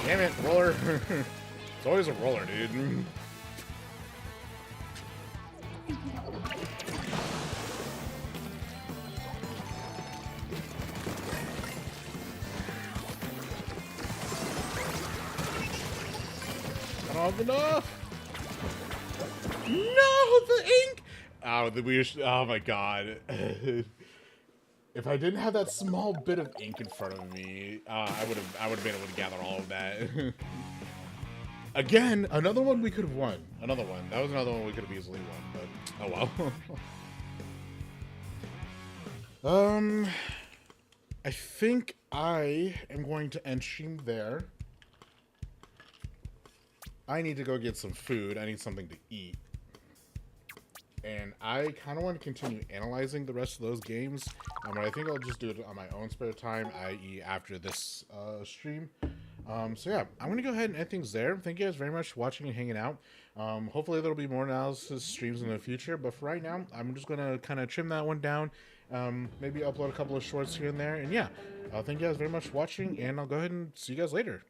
Damn it, roller. It's always a roller, dude. I don't have enough. No, the ink. Oh, oh my god. If I didn't have that small bit of ink in front of me, I would have been able to gather all of that. Again, another one we could have won. Another one. That was another one we could have easily won, but oh well. I think I am going to end stream there. I need to go get some food. I need something to eat. And I kind of want to continue analyzing the rest of those games. But I think I'll just do it on my own spare time, i.e. after this stream. So yeah, I'm going to go ahead and end things there. Thank you guys very much for watching and hanging out. Hopefully there'll be more analysis streams in the future. But for right now, I'm just going to kind of trim that one down. Maybe upload a couple of shorts here and there. And yeah, thank you guys very much for watching. And I'll go ahead and see you guys later.